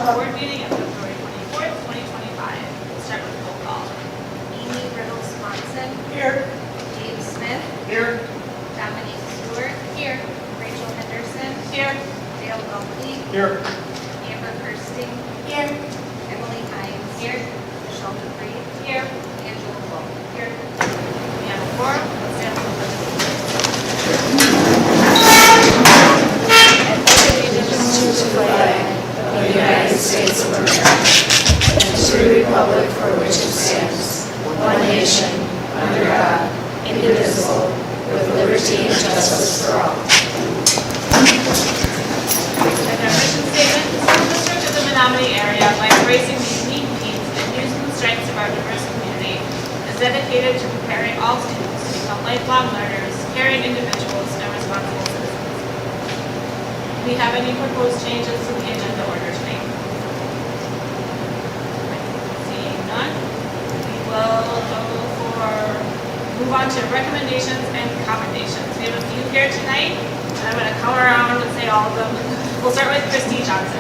Board meeting of February 24th, 2025. We'll start with roll call. Amy Riddle Swanson. Here. Dave Smith. Here. Dominique Stewart. Here. Rachel Henderson. Here. Dale Buckley. Here. Amber Kirsting. Here. Emily Hines. Here. Michelle Dupree. Here. Angela Wolf. Here. We have a quorum. Let's stand for the pledge of To the flag of the United States of America and to the republic for which it stands, one nation, under God, indivisible, with liberty and justice for all. And our mission statement, the school district of the Menomonie area, by embracing the unique needs and using the strengths of our diverse community, is dedicated to preparing all students to become lifelong learners, caring individuals, and responsible citizens. Do we have any proposed changes to the agenda order tonight? Seeing none, we will move on to recommendations and commendations. We have a few here tonight, and I'm going to come around and say all of them. We'll start with Christy Johnson.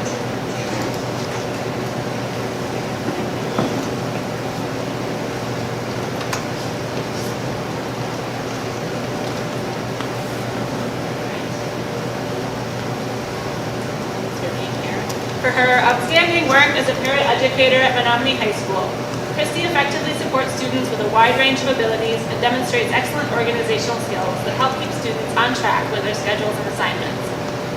For her outstanding work as a paraeducator at Menomonie High School, Christy effectively supports students with a wide range of abilities and demonstrates excellent organizational skills that help keep students on track with their schedules and assignments.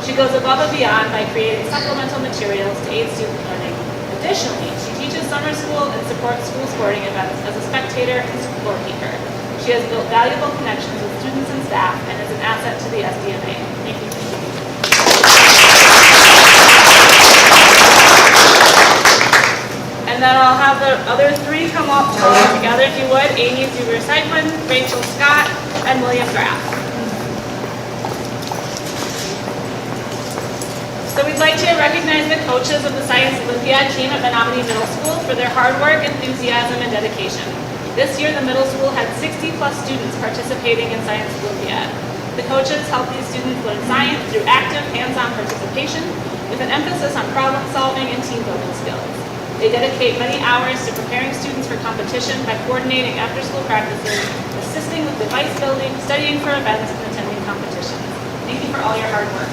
She goes above and beyond by creating supplemental materials to aid student learning. Additionally, she teaches summer school and supports school sporting events as a spectator and scorekeeper. She has built valuable connections with students and staff and is an asset to the SDMA. Thank you. And then I'll have the other three come up together, if you would. Amy Zuber-Seidman, Rachel Scott, and William Graff. So we'd like to recognize the coaches of the Science Olympiad team at Menomonie Middle School for their hard work, enthusiasm, and dedication. This year, the middle school had 60+ students participating in Science Olympiad. The coaches help these students learn science through active, hands-on participation with an emphasis on problem solving and team building skills. They dedicate many hours to preparing students for competition by coordinating after-school practices, assisting with device building, studying for events, and attending competitions. Thank you for all your hard work.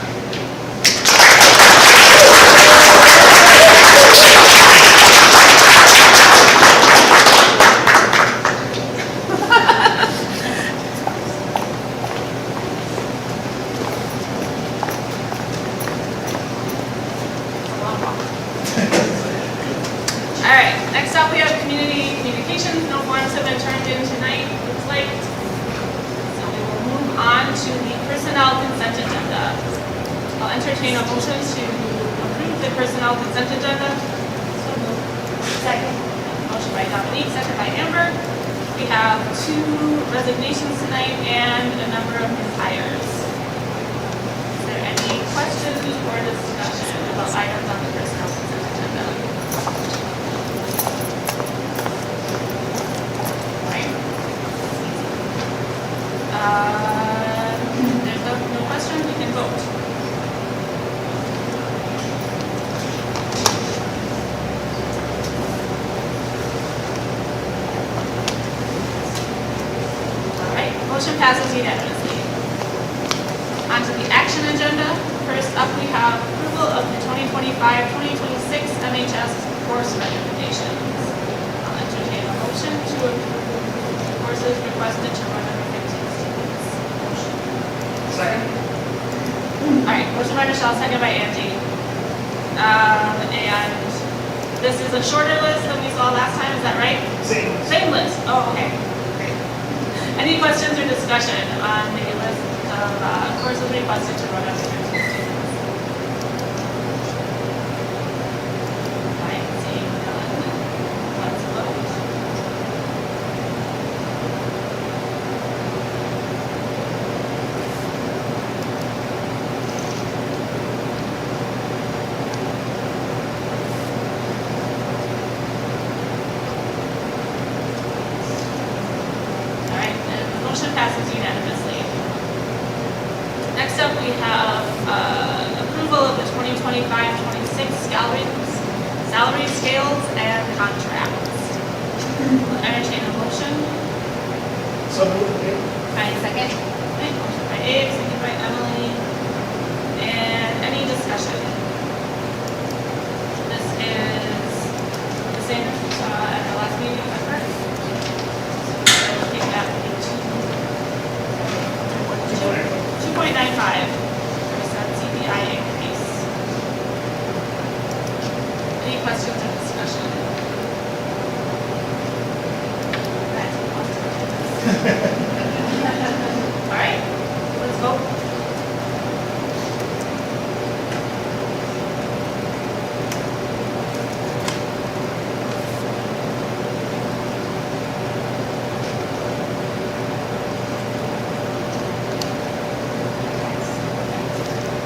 All right, next up we have community communications. No forms have been turned in tonight, looks like. So we will move on to the personnel consent agenda. I'll entertain a motion to approve the personnel consent agenda. So moved. Second. Motion by Dominique, second by Amber. We have 2 resignations tonight and a number of new hires. Is there any questions or discussion about items on the personnel consent agenda? There's no question, we can vote. All right, motion passes unanimously. On to the action agenda. First up, we have approval of the 2025-2026 MHS course recommendations. I'll entertain a motion to approve the courses requested to run under 15 students. Second. All right, motion by Michelle, second by Angie. And this is a shorter list than we saw last time, is that right? Same. Same list, oh, okay, great. Any questions or discussion on the list of courses requested to run under 15 students? All right, seeing none, let's vote. Motion passes unanimously. Next up, we have approval of the 2025-26 gallery salary scales and contracts. Will entertain a motion. So moved. I second. Okay, motion by Abe, second by Emily. And any discussion? This is the same as we saw at our last meeting, is that correct? So we'll take that to 2.95, percent CPI increase. Any questions or discussion? All right, let's vote.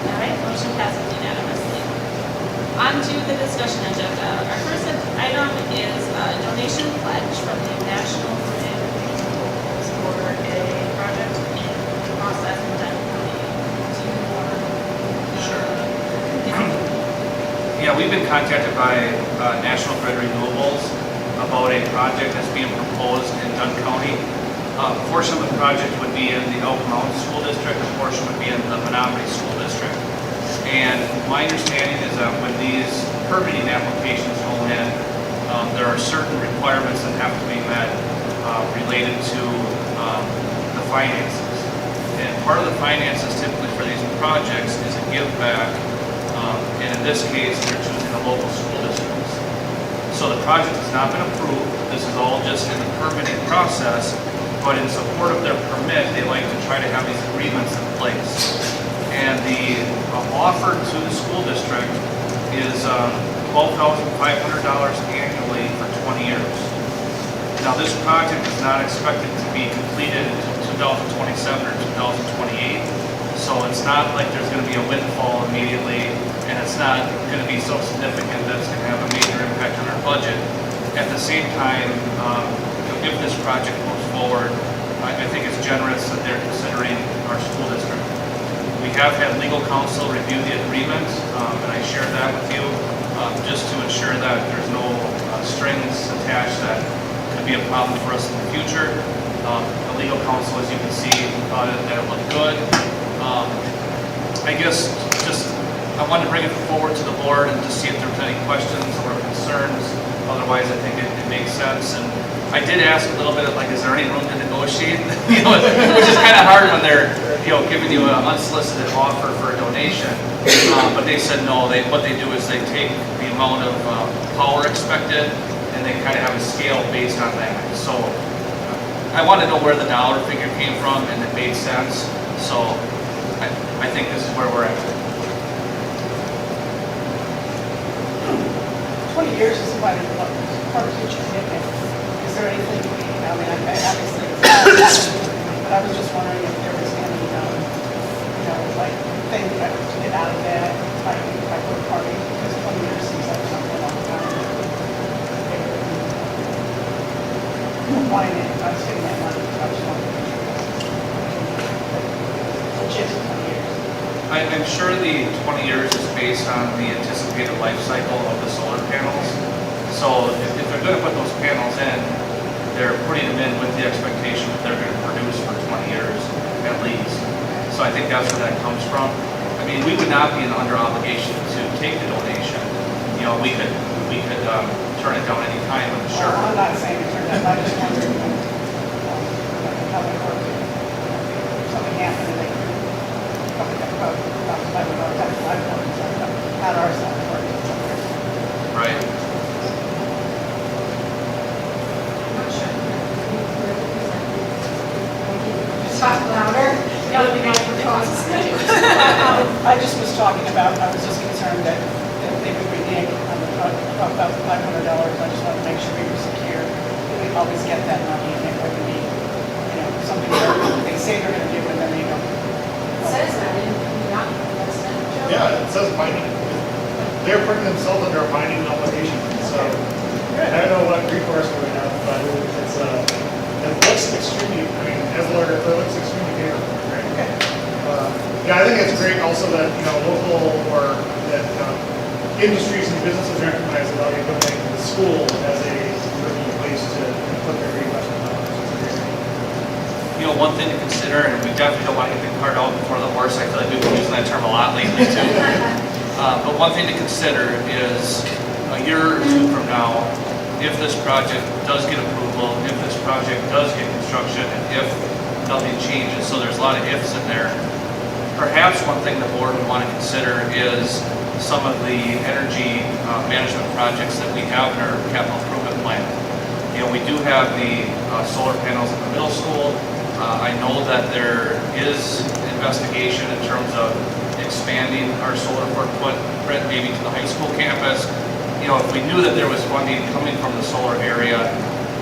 All right, motion passes unanimously. On to the discussion agenda. Our first item is a donation pledge from the National Grid for a project in process in Denton County. Do you know? Yeah, we've been contacted by National Grid Renewables about a project that's being proposed in Dunn County. A portion of the project would be in the Elk Mountain School District, a portion would be in the Menomonie School District. And my understanding is that when these permitting applications go in, there are certain requirements that have to be met related to the finances. And part of the finances typically for these projects is a give back, and in this case, they're choosing the local school districts. So the project has not been approved. This is all just in the permitting process, but in support of their permit, they like to try to have these agreements in place. And the offer to the school district is $12,500 annually for 20 years. Now, this project is not expected to be completed until 2027 or 2028, so it's not like there's going to be a windfall immediately, and it's not going to be so significant that it's going to have a major impact on our budget. At the same time, if this project moves forward, I think it's generous that they're considering our school district. We have had legal counsel review the agreement, and I shared that with you, just to ensure that there's no strings attached that could be a problem for us in the future. The legal counsel, as you can see, thought that it looked good. I guess I wanted to bring it forward to the board and just see if there was any questions or concerns. Otherwise, I think it makes sense. And I did ask a little bit of, like, is there any room to negotiate? Which is kind of hard when they're, giving you an unsolicited offer for a donation. But they said no. What they do is they take the amount of power expected, and they kind of have a scale based on that. So I want to know where the dollar figure came from, and it made sense. So I think this is where we're at. 20 years is quite a part of future commitment. Is there anything, I mean, obviously, but I was just wondering if there was any, like, thing to get out of that by third party, because 20 years seems like something a long time. Wanting it, I was getting that money, I was wondering. Legit 20 years. I'm sure the 20 years is based on the anticipated life cycle of the solar panels. So if they're going to put those panels in, they're putting them in with the expectation that they're going to produce for 20 years at least. So I think that's where that comes from. I mean, we would not be under obligation to take the donation. We could turn it down any time, I'm sure. Well, I'm not saying it turned out, I just wondered how they work. If something happened and they probably got about $500, not our side of work. Right. Talk louder. I just was talking about, I was just concerned that they would renege on the $12,500. I just wanted to make sure we were secure, that we always get that money, and it wouldn't be, something that they say they're going to do, and then they don't. It says that in the document, doesn't it, Joe? Yeah, it says binding. They're putting themselves under a binding obligation, so I don't know what recourse we would have, but it looks extremely, as a lawyer, it looks extremely favorable, right? Okay. Yeah, I think it's great also that, local or that industries and businesses recognize the value school as a working place to put their reinvestment dollars. You know, one thing to consider, and we definitely don't want to get the cart out before the horse, I feel like we've been using that term a lot lately too. But one thing to consider is a year or two from now, if this project does get approval, if this project does get construction, and if nothing changes, so there's a lot of ifs in there, perhaps one thing the board would want to consider is some of the energy management projects that we have in our capital improvement plan. You know, we do have the solar panels at the middle school. I know that there is investigation in terms of expanding our solar footprint maybe to the high school campus. You know, if we knew that there was funding coming from the solar area,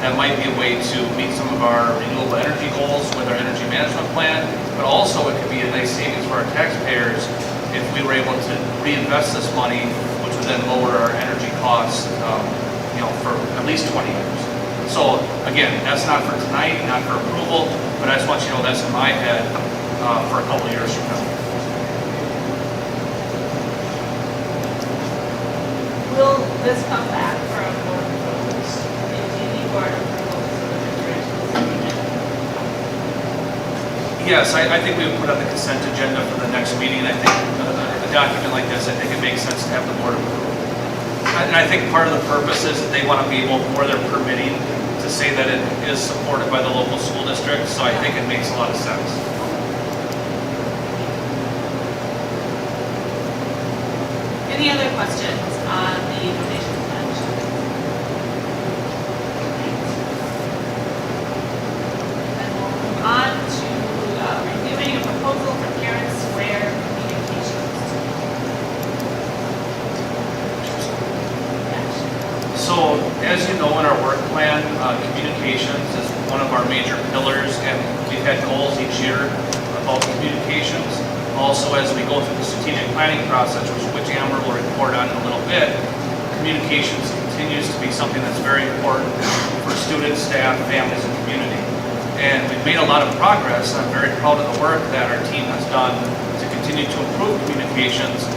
that might be a way to meet some of our renewable energy goals with our energy management plan, but also it could be a nice savings for our taxpayers if we were able to reinvest this money, which would then lower our energy costs, you know, for at least 20 years. So again, that's not for tonight, not for approval, but I just want you to know that's in my head for a couple of years from now. Will this come back from board approvals? Do you need board approvals for the directions? Yes, I think we would put on the consent agenda for the next meeting. I think a document like this, I think it makes sense to have the board approve. And I think part of the purpose is that they want to be able, where they're permitting, to say that it is supported by the local school district, so I think it makes a lot of sense. Any other questions on the donations pledge? Then we'll move on to reviewing a proposal for Parent Square communications. So, as you know, in our work plan, communications is one of our major pillars, and we've had goals each year about communications. Also, as we go through the strategic planning process, which Amber will report on in a little bit, communications continues to be something that's very important for students, staff, families, and community. And we've made a lot of progress. I'm very proud of the work that our team has done to continue to improve communications.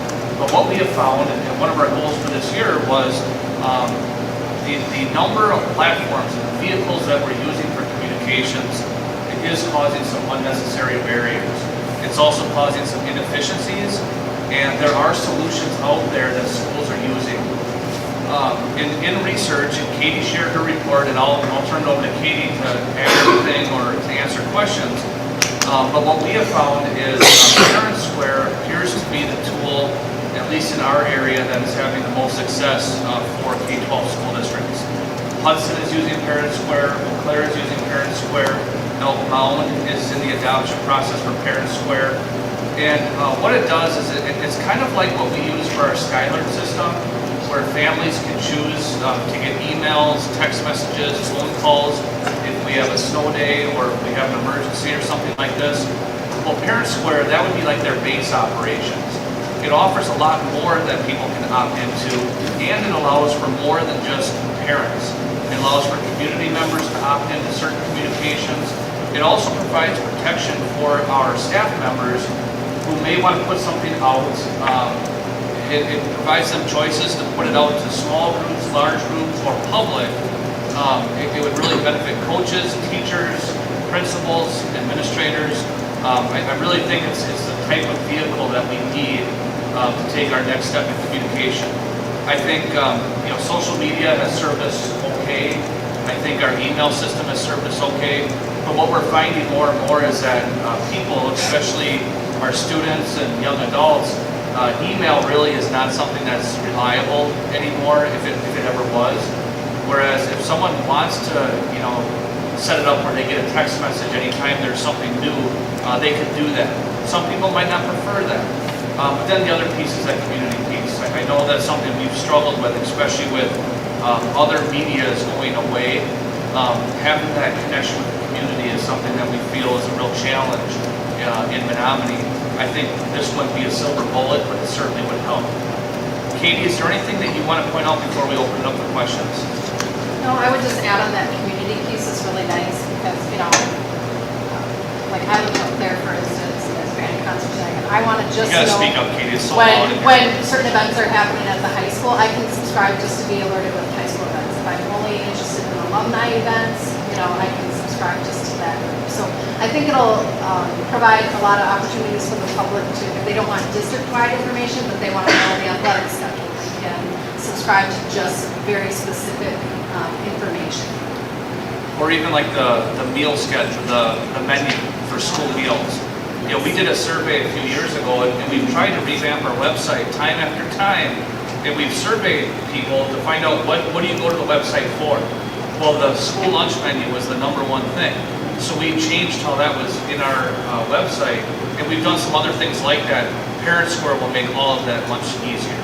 But what we have found, and one of our goals for this year was the number of platforms and vehicles that we're using for communications is causing some unnecessary barriers. It's also causing some inefficiencies, and there are solutions out there that schools are using. In research, and Katie shared her report, and I'll turn it over to Katie to add anything or to answer questions. But what we have found is Parent Square appears to be the tool, at least in our area, that is having the most success for K-12 school districts. Hudson is using Parent Square, Eau Claire is using Parent Square, Elk Mound is in the adoption process for Parent Square. And what it does is it's kind of like what we use for our Skylark system, where families can choose to get emails, text messages, phone calls, if we have a snow day or if we have an emergency or something like this. Well, Parent Square, that would be like their base operations. It offers a lot more that people can opt into, and it allows for more than just parents. It allows for community members to opt into certain communications. It also provides protection for our staff members who may want to put something out. It provides them choices to put it out to small groups, large groups, or public. It would really benefit coaches, teachers, principals, administrators. I really think it's the type of vehicle that we need to take our next step in communication. I think social media has served us okay. I think our email system has served us okay. But what we're finding more and more is that people, especially our students and young adults, email really is not something that's reliable anymore, if it ever was. Whereas if someone wants to, set it up where they get a text message anytime there's something new, they can do that. Some people might not prefer that. But then the other piece is that community piece. I know that's something we've struggled with, especially with other medias going away. Having that connection with the community is something that we feel is a real challenge in Menomonie. I think this wouldn't be a silver bullet, but it certainly would help. Katie, is there anything that you want to point out before we open it up for questions? No, I would just add on that community piece is really nice because, like I live up there, for instance, as Grand Concert Center, I want to just You gotta know speak up, Katie, it's so loud in here. when certain events are happening at the high school, I can subscribe just to be alerted with high school events. alumni events, you know, I can subscribe just to that group. So I think it'll provide a lot of opportunities for the public to, if they don't want district-wide information, but they want to know the athletic schedule, they can subscribe to just very specific information. Or even like the meal schedule, the menu for school meals. You know, we did a survey a few years ago, and we've tried to revamp our website time after time, and we've surveyed people to find out what do you go to the website for? Well, the school lunch menu was the #1 thing. So we changed how that was in our website, and we've done some other things like that. Parent Square will make all of that much easier.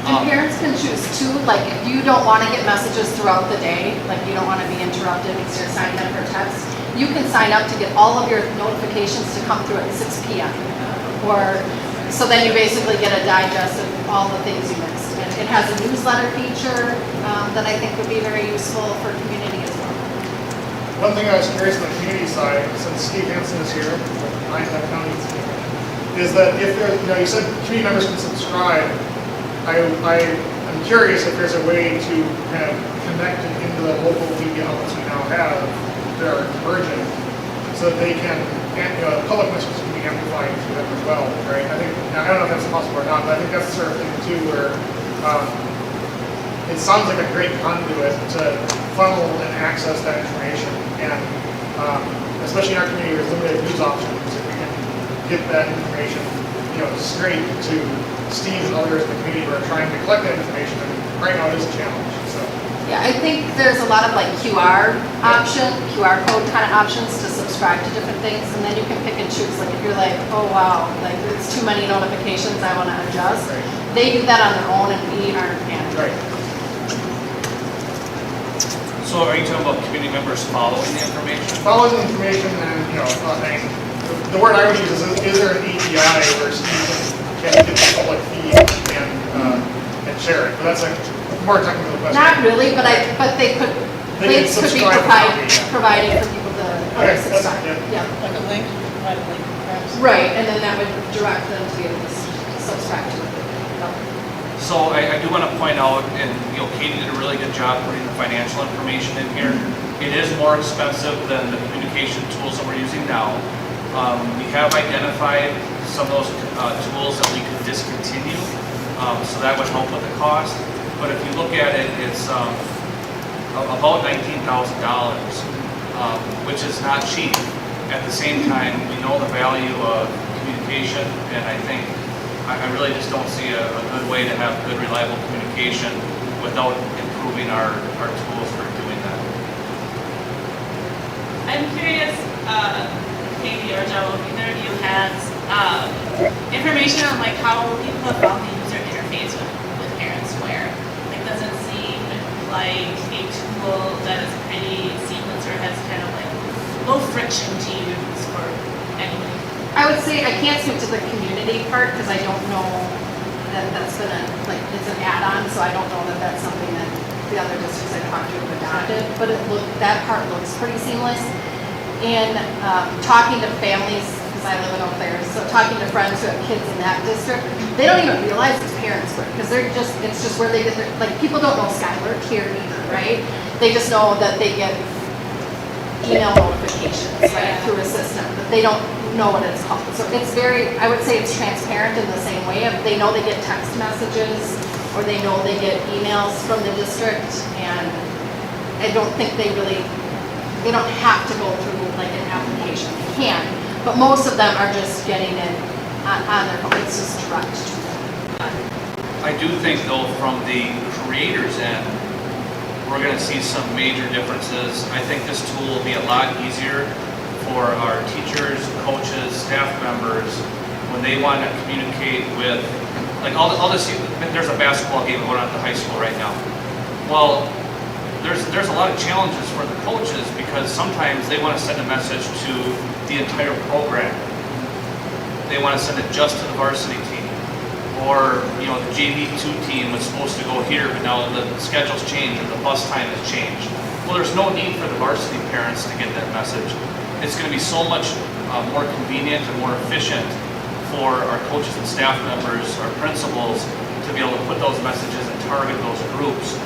And parents can choose too, like if you don't want to get messages throughout the day, like you don't want to be interrupted because you're signing up for text, you can sign up to get all of your notifications to come through at 6 p.m. Or, so then you basically get a digest of all the things you missed. And it has a newsletter feature that I think would be very useful for community as well. One thing I was curious on the community side, since Steve Hansen is here, behind that county, is that if there, you know, you said community members can subscribe. I'm curious if there's a way to kind of connect it into the local media outlets we now have that are convergent, so that they can, public messages can be amplified to them as well, right? I think, I don't know if that's possible or not, but I think that's the sort of thing too where it sounds like a great conduit to funnel and access that information, and especially in our community with limited news options, if we can get that information, you know, straight to Steve and others in the community who are trying to collect that information, and right now it is a challenge. So Yeah, I think there's a lot of like QR code kind of options to subscribe to different things, and then you can pick and choose. Like if you're like, oh wow, like it's too many notifications, I want to adjust. Right. They do that on their own, and we aren't managing. right. So are you talking about community members following the information? Follow the information, and you know, the word I would use is there an API where Steve can get the public feed and share it? But that's a more technical question. Not really, but they could. They Links can could be subscribe provided without me, for people to Okay, that's, subscribe. yeah. Yeah. Like a link, provide a link perhaps. Right, and then that would direct them to be able to subscribe to it. So I do want to point out, and you know, Katie did a really good job putting the financial information in here. It is more expensive than the communication tools that we're using now. We have identified some of those tools that we could discontinue, so that would help with the cost. But if you look at it, it's about $19,000, which is not cheap. At the same time, we know the value of communication, and I think I really just don't see a good way to have good, reliable communication without improving our tools for doing that. I'm curious, Katie or Joe, if either of you has information on like how people have found the user interface with Parent Square. Like, does it seem like a tool that is pretty seamless or has kind of like low friction to use for anybody? I would say I can't speak to the community part because I don't know that that's been it's an add-on, so I don't know that that's something that the other districts I talked to have adopted. But that part looks pretty seamless. And talking to families, because I live in Eau Claire, so talking to friends who have kids in that district, they don't even realize it's Parent Square because it's just where they get their, like, people don't know Skylar here either, right? They just know that they get email notifications, right, through a system, but they don't know what it's called. So it's very, I would say it's transparent in the same way. If they know they get text messages or they know they get emails from the district, and I don't think they don't have to go through like an application. They can, but most of them are just getting it on their phone. It's just direct to them. I do think though, from the creator's end, we're going to see some major differences. I think this tool will be a lot easier for our teachers, coaches, staff members, when they want to communicate with, like there's a basketball game going on at the high school right now. Well, there's a lot of challenges for the coaches because sometimes they want to send a message to the entire program. They want to send it just to the varsity team. Or, you know, the JV2 team was supposed to go here, but now the schedule's changed or the bus time has changed. Well, there's no need for the varsity parents to get that message. It's going to be so much more convenient and more efficient for our coaches and staff members, our principals, to be able to put those messages and target those groups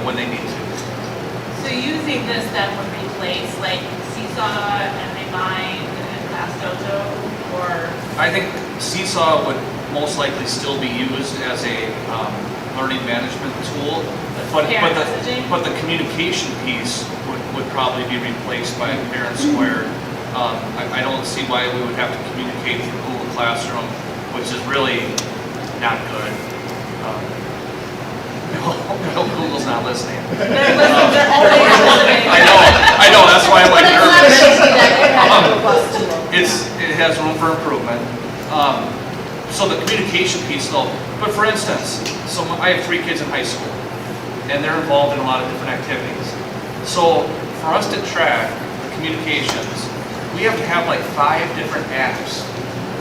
when they need to. using this then would replace like Seesaw and Remind and Class Dojo, or? I think Seesaw would most likely still be used as a learning management tool, Parent messaging? but the communication piece would probably be replaced by Parent Square. I don't see why we would have to communicate through Google Classroom, which is really not good. I hope Google's not listening. They're already listening. I know, that's why I'm like But it's not nervous. going to be that kind of robust tool. It has room for improvement. So the communication piece though, but for instance, so I have 3 kids in high school and they're involved in a lot of different activities. So for us to track the communications, we have to have like 5 different apps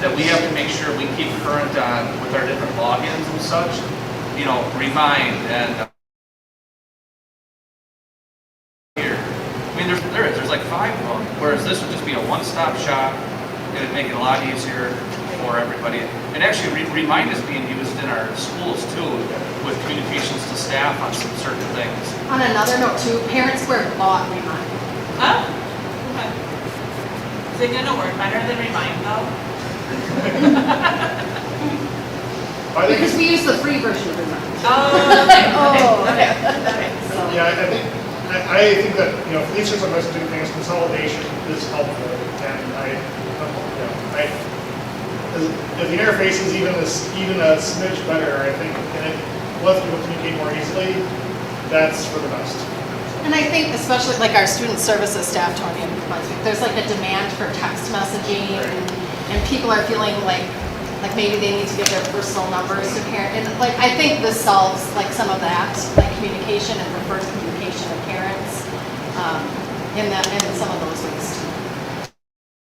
that we have to make sure we keep current on with our different logins and such. You know, Remind and here. I mean, there's like 5 of them, whereas this would just be a one-stop shop. It would make it a lot easier for everybody. And actually, Remind is being used in our schools too, with communications to staff on some certain things. On another note too, Parent Square bought Remind. Oh, okay. Is it gonna work better than Remind though? I think, Because we use the free version of Remind. Oh, okay, Oh, okay, okay. So, yeah, I think that, you know, for these sorts of messaging things, consolidation is helpful, and if the interface is even a smidge better, I think, and it lets people communicate more easily, that's for the best. And I think especially like our student services staff told me last week, there's like a demand for text messaging and people are feeling like maybe they need to give their personal numbers to parents. And like, I think this solves like some of that, like communication and preferred communication of parents in some of those ways too.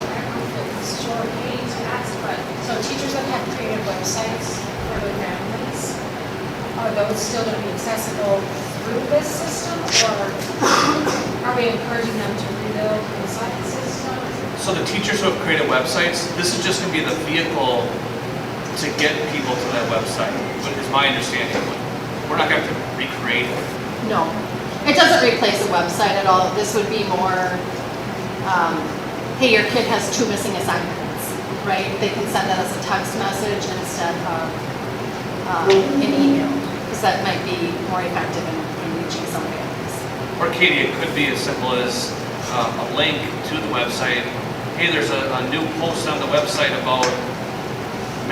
I don't know if it's short meeting to ask, but so teachers that have created websites for their families, are those still going to be accessible through this system, or are we encouraging them to rebuild inside the system? So the teachers who have created websites, this is just going to be the vehicle to get people to that website, is my understanding. We're not going to have to recreate it. No, it doesn't replace a website at all. This would be more, hey, your kid has 2 missing assignments, right? They can send that as a text message instead of an email, because that might be more effective in reaching some families. Or Katie, it could be as simple as a link to the website. Hey, there's a new post on the website about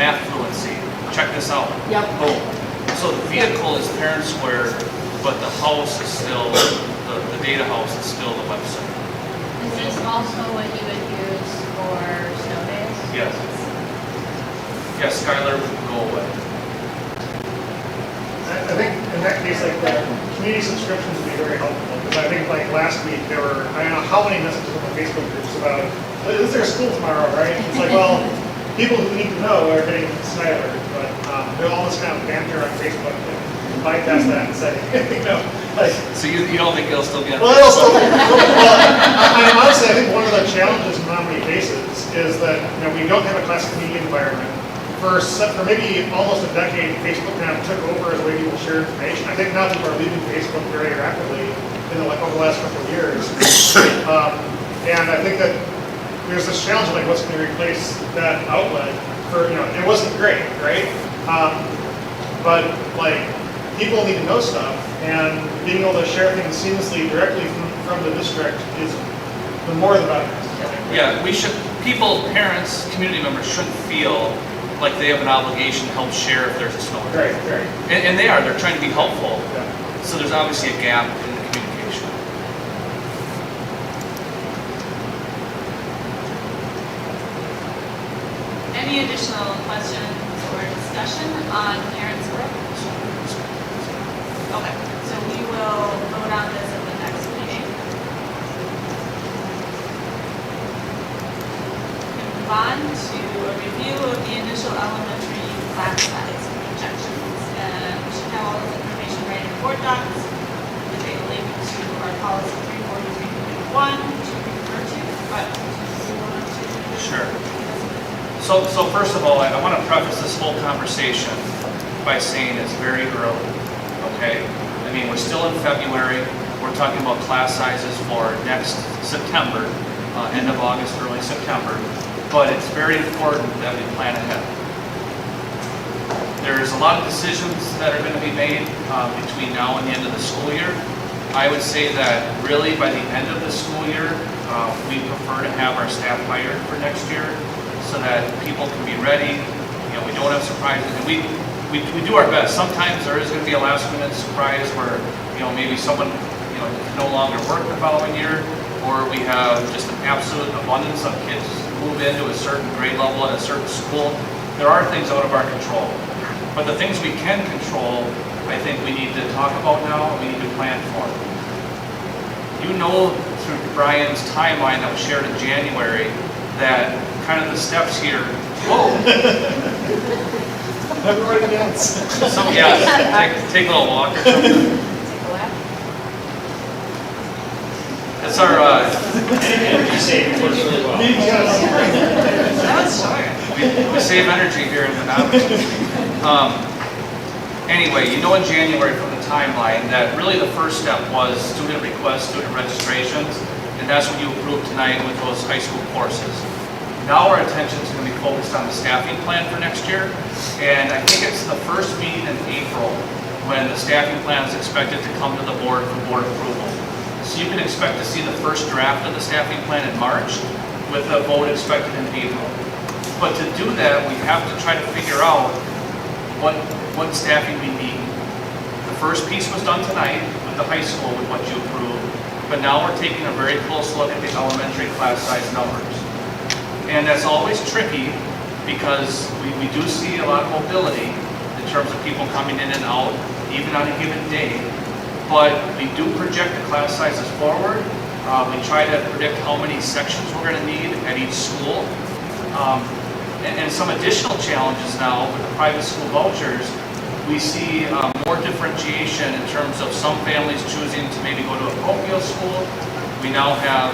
math fluency. Check this out. Yep. Boom. So the vehicle is Parent Square, but the house is still, the data house is still the website. Is this also what you would use for snow days? Yes. Yes, Skylar would go away. I think in that case, like the community subscriptions would be very helpful, because I think like last week there were, I don't know how many messages on the Facebook groups about, is there school tomorrow, right? It's like, well, people who need to know are getting Skylar, but there's all this kind of banter on Facebook, and bypass that and say, you know, like. So you don't think it'll still be on Well, it'll Facebook? still, honestly, I think one of the challenges Menomonie faces is that, you know, we don't have a class community environment. For maybe almost a decade, Facebook kind of took over as a way people share information. I think now people are leaving Facebook very rapidly over the last couple of years. And I think that there's this challenge of like what's going to replace that outlet for, you know, it wasn't great, right? But like people need to know stuff, and being able to share things seamlessly directly from the district is the more the better. Yeah, parents, community members shouldn't feel like they have an obligation to help share if there's a snow day. Right. And they're trying to be helpful. Yeah. So there's obviously a gap in the communication. Any additional questions or discussion on Parent Square? Okay, so we will vote on this at the next meeting. Move on to a review of the initial elementary class size projections. And we should have all this information right in board docs with a link to our policy 343.1 to refer to, but do you want to? Sure. So first of all, I want to preface this whole conversation by saying it's very early, okay? I mean, we're still in February. We're talking about class sizes for next September, end of August, early September. But it's very important that we plan ahead. There's a lot of decisions that are going to be made between now and the end of the school year. I would say that really by the end of the school year, we prefer to have our staff hired for next year so that people can be ready. You know, we don't have surprises. And we do our best. Sometimes there is going to be a last minute surprise where, you know, maybe someone, you know, can no longer work the following year, or we have just an absolute abundance of kids move into a certain grade level at a certain school. There are things out of our control. But the things we can control, I think we need to talk about now, and we need to plan for. You know through Brian's timeline that was shared in January that kind of the steps here, whoa! Everybody dance. Some, yeah, take a little walk or something. Take a lap. That's our, Energy saving works really well. That was short. we save energy here in Menomonie. Anyway, you know in January from the timeline that really the first step was student requests, student registrations, and that's what you approved tonight with those high school courses. Now our attention is going to be focused on the staffing plan for next year, and I think it's the first meeting in April when the staffing plan is expected to come to the board for board approval. So you can expect to see the first draft of the staffing plan in March with a vote expected in April. But to do that, we have to try to figure out what staffing we need. The first piece was done tonight with the high school with what you approved, but now we're taking a very close look at the elementary class size numbers. And that's always tricky because we do see a lot of mobility in terms of people coming in and out, even on a given day. But we do project the class sizes forward. We try to predict how many sections we're going to need at each school. And some additional challenges now with the private school vouchers, we see more differentiation in terms of some families choosing to maybe go to a parochial school. We now have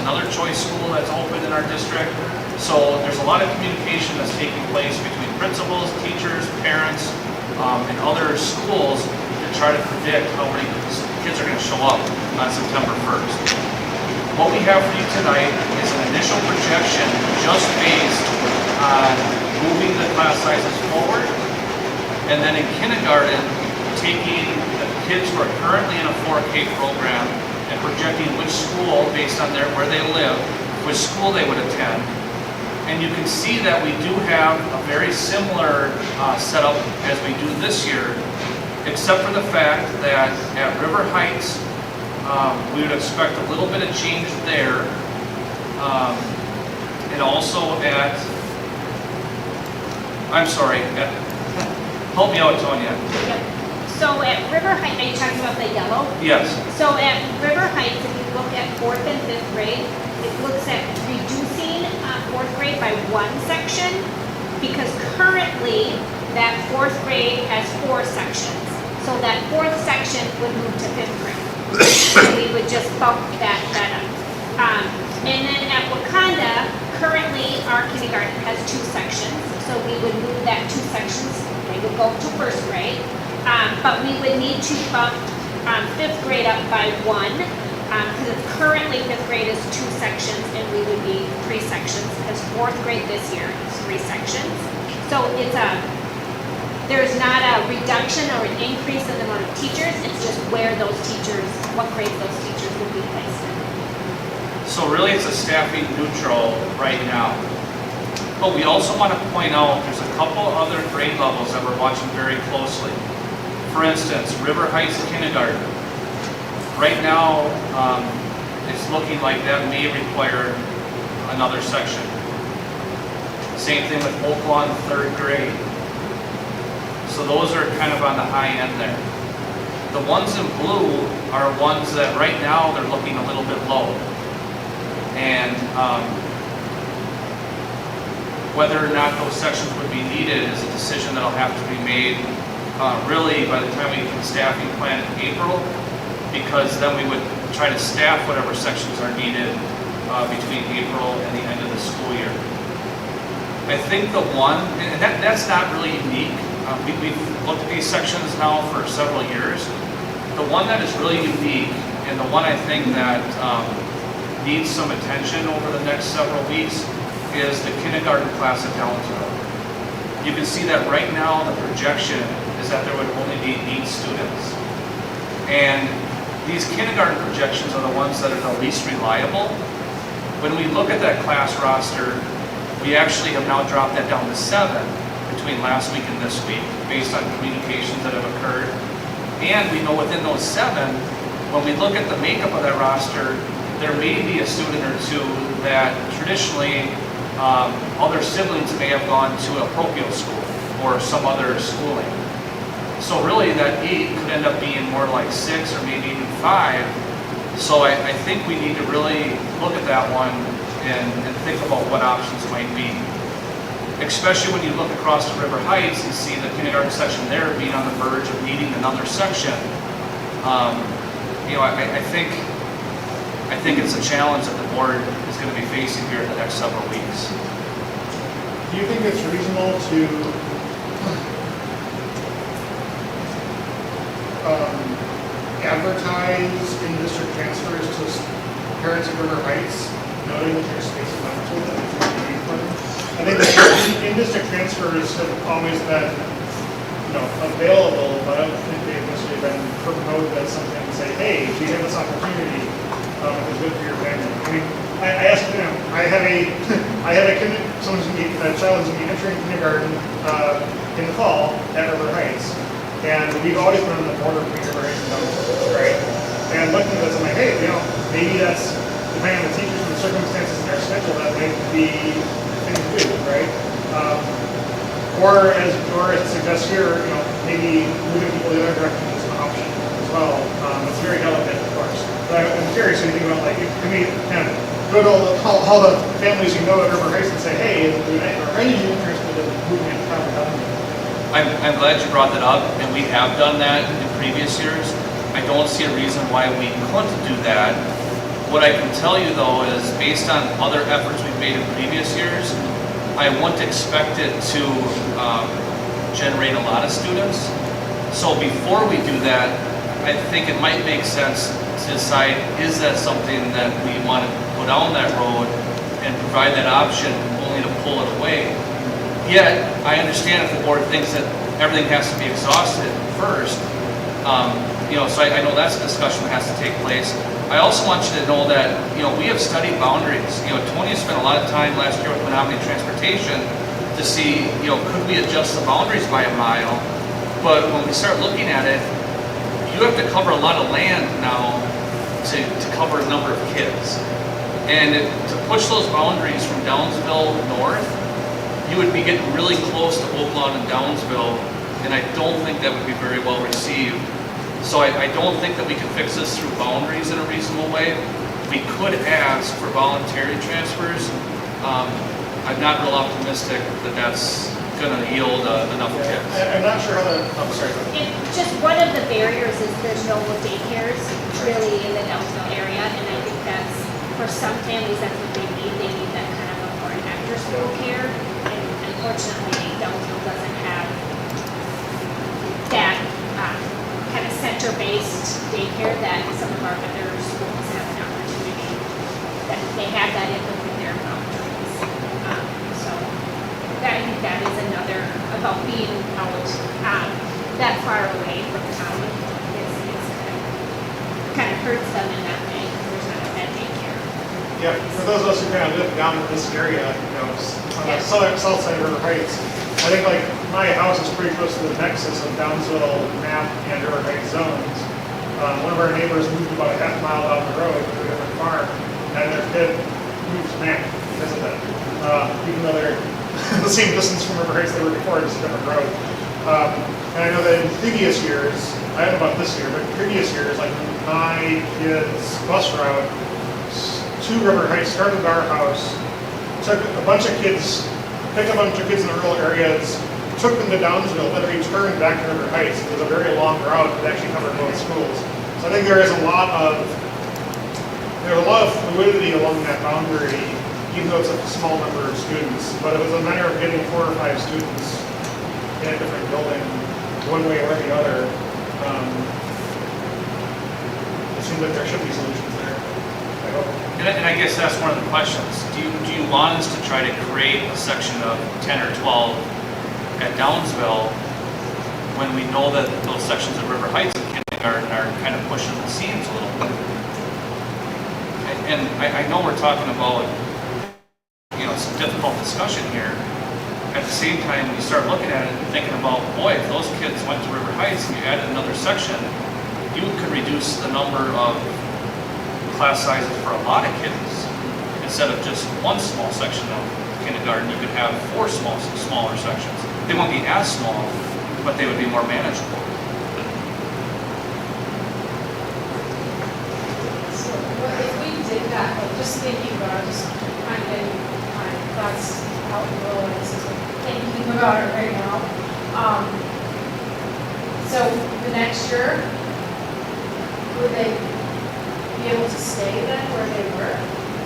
another choice school that's open in our district. So there's a lot of communication that's taking place between principals, teachers, parents, and other schools to try to predict how many kids are going to show up on September 1st. What we have for you tonight is an initial projection just based on moving the class sizes forward, and then in kindergarten, taking the kids who are currently in a 4K program and projecting which school, based on where they live, which school they would attend. And you can see that we do have a very similar setup as we do this year, except for the fact that at River Heights, we would expect a little bit of change there, and also at, help me out, Tonya. So at River Heights, are you talking about the yellow? Yes. So at River Heights, if you look at 4th and 5th grade, it looks at reducing 4th grade by one section, because currently that 4th grade has 4 sections. So that 4th section would move to 5th grade. So we would just bump that up. And then at Wakanda, currently our kindergarten has 2 sections. So we would move that 2 sections, they would go to 1st grade. But we would need to bump 5th grade up by 1, because currently 5th grade is 2 sections, and we would be 3 sections, because 4th grade this year is 3 sections. So there's not a reduction or an increase in the amount of teachers, it's just where those teachers, what grades those teachers will be placed in. So really it's a staffing neutral right now. But we also want to point out there's a couple other grade levels that we're watching very closely. For instance, River Heights Kindergarten. Right now, it's looking like that may require another section. Same thing with Oak Lawn 3rd grade. So those are kind of on the high end there. The ones in blue are ones that right now they're looking a little bit low. And whether or not those sections would be needed is a decision that'll have to be made really by the time we get the staffing plan in April, because then we would try to staff whatever sections are needed between April and the end of the school year. I think the one, and that's not really unique. We've looked at these sections now for several years. The one that is really unique, and the one I think that needs some attention over the next several weeks, is the kindergarten class at Downsville. You can see that right now the projection is that there would only be 8 students. And these kindergarten projections are the ones that are the least reliable. When we look at that class roster, we actually have now dropped that down to 7 between last week and this week, based on communications that have occurred. And we know within those 7, when we look at the makeup of that roster, there may be a student or two that traditionally other siblings may have gone to a parochial school or some other schooling. So really that 8 could end up being more like 6 or maybe even 5. So I think we need to really look at that one and think about what options might be. Especially when you look across to River Heights and see the kindergarten section there being on the verge of needing another section. You know, I think it's a challenge that the board is going to be facing here in the next several weeks. Do you think it's reasonable to advertise in-district transfers to parents of River Heights, knowing that there's space left with them? I think that in-district transfers have always been, you know, available, but I don't think they've necessarily been promoted as something to say, hey, we have this opportunity, it's good for your family. I mean, I asked, you know, I have a child who's going to be entering kindergarten in the fall at River Heights, and we've always been on the border between River Heights and Downsville, right? And looking at this, I'm like, hey, you know, maybe that's, depending on the teachers and the circumstances in their schedule, that might be thing to do, right? Or as Doris suggests here, you know, maybe moving people the other direction is an option as well. It's very delicate, of course. But I'm curious when you think about, like, can we kind of go to all the families you know at River Heights and say, hey, are any of you interested in moving into town and helping? I'm glad you brought that up, and we have done that in previous years. I don't see a reason why we couldn't do that. What I can tell you though is, based on other efforts we've made in previous years, I wouldn't expect it to generate a lot of students. So before we do that, I think it might make sense to decide, is that something that we want to go down that road and provide that option only to pull it away. Yet, I understand if the board thinks that everything has to be exhausted first. You know, so I know that's a discussion that has to take place. I also want you to know that, you know, we have studied boundaries. You know, Tony spent a lot of time last year with Menomonie Transportation to see, you know, could we adjust the boundaries by a mile? But when we start looking at it, you have to cover a lot of land now to cover a number of kids. And to push those boundaries from Downsville north, you would be getting really close to Oaklawn and Downsville, and I don't think that would be very well received. So I don't think that we can fix this through boundaries in a reasonable way. We could ask for voluntary transfers. I'm not real optimistic that that's going to yield enough kids. I'm not sure how that, I'm sorry. And just one of the barriers is there's no daycares really in the Downsville area, and I think that's, for some families, that's what they need. They need that kind of before and after school care, and unfortunately, Downsville doesn't have that kind of center-based daycare that some of our other schools have an opportunity, that they have that in within their boundaries. So that, I think that is another, about being out that far away from town, it's kind of hurts them in that way, because there's not that daycare. Yeah, for those of us who kind of live down in this area, you know, on the south side of River Heights, I think like my house is pretty close to the nexus of Downsville, Knapp, and River Heights zones. One of our neighbors moved about a half mile down the road to a different farm, and their kid moved to Knapp because of that. Even though they're the same distance from River Heights they were before, just a different road. And I know that in previous years, I don't know about this year, but previous years, like my kids' bus route to River Heights started at our house, took a bunch of kids, picked a bunch of kids in the rural areas, took them to Downsville, then returned back to River Heights. It was a very long route that actually covered both schools. So I think there's a lot of fluidity along that boundary, even though it's a small number of students. But it was a matter of getting 4 or 5 students in a different building, one way or the other. seems like there should be solutions there. I hope. And I guess that's one of the questions. Do you want us to try to create a section of 10 or 12 at Downsville when we know that those sections of River Heights and kindergarten are kind of pushing the seams a little bit? And I know we're talking about, you know, some difficult discussion here. At the same time, when you start looking at it and thinking about, boy, if those kids went to River Heights and you added another section, you could reduce the number of class sizes for a lot of kids. Instead of just one small section of kindergarten, you could have 4 smaller sections. They won't be as small, but they would be more manageable. So if we did that, like just thinking about it, just kind of getting my thoughts out and rolling, this is thinking about it right now. So the next year, would they be able to stay then where they were?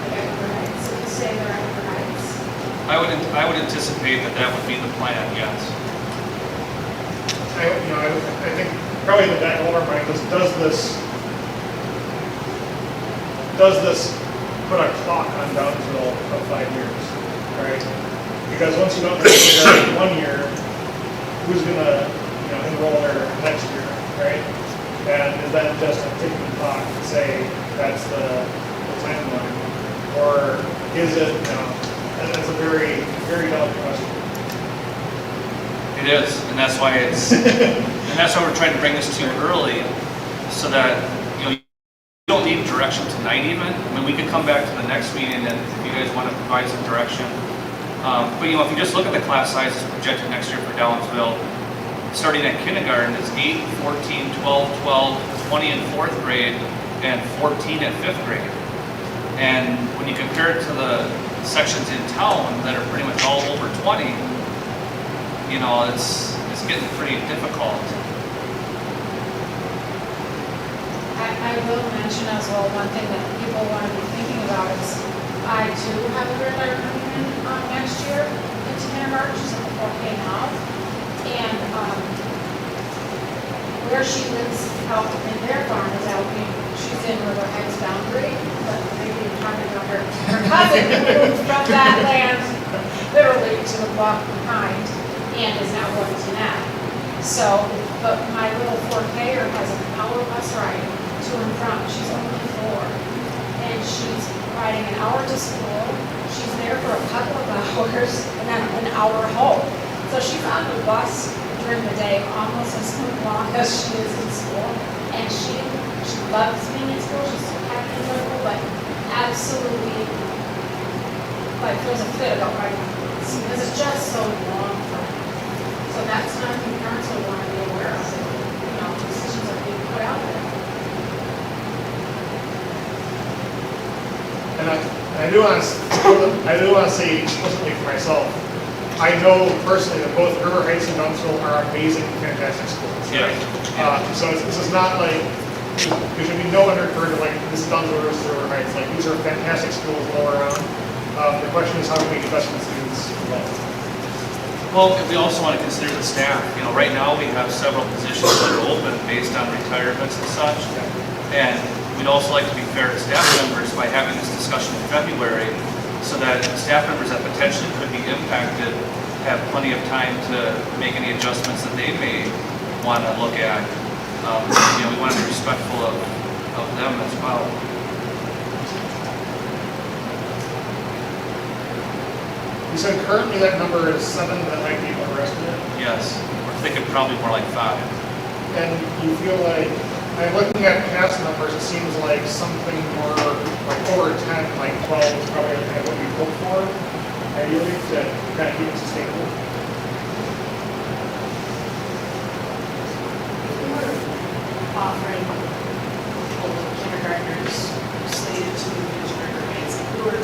Like at River Heights, so to stay there at River Heights? I would anticipate that would be the plan, yes. I think probably in the back of our mind is, does this put a clock on Downsville of 5 years, right? Because once you don't know in 1 year, who's gonna, enroll there next year, right? And is that just a ticking clock to say that's the timeline? Or is it, that's a very, very delicate question. It is, and that's why we're trying to bring this to you early, so that, you don't need direction tonight even. I mean, we could come back to the next meeting and if you guys want to provide some direction. But if you just look at the class sizes projected next year for Downsville, starting at kindergarten, it's 8, 14, 12, 12, 20 in 4th grade, and 14 at 5th grade. And when you compare it to the sections in town that are pretty much all over 20, it's getting pretty difficult. I will mention as well, one thing that people want to be thinking about is, I do have a granddaughter coming in next year into kindergarten, she's in the 4K now. And where she lives out in their farm is out she's in River Heights boundary, but maybe you're talking about her cousin who moved from that land literally to the block behind and is now going to Nat. So, but my little 4K-er has an hour bus ride to and from. She's only 4. And she's riding an hour to school. She's there for a couple of hours and then an hour home. So she's on the bus during the day almost as long as she is in school. And she loves being in school. She's so happy and joyful, but absolutely like throws a fit about riding on the bus because it's just so long for her. So that's something parents would want to be aware of. Decisions are being put out there. And I do want to say explicitly for myself, I know personally that both River Heights and Downsville are amazing, fantastic schools. Yeah. So this is not like, there should be no undercurrent of like, this is Downsville versus River Heights. Like, these are fantastic schools all around. The question is how to make the best of the students involved. Well, we also want to consider the staff. Right now we have several positions that are open based on retirements and such. And we'd also like to be fair to staff members by having this discussion in February so that staff members that potentially could be impacted have plenty of time to make any adjustments that they may want to look at. We want to be respectful of them as well. You said currently that number is 7 that might be arrested? Yes, we're thinking probably more like 5. And you feel like, I'm looking at past numbers, it seems like something more like over 10, like 12 is probably kind of what we hope for, ideally, to kind of keep it sustainable. If we were offering kindergartners slated to move into River Heights, if we were,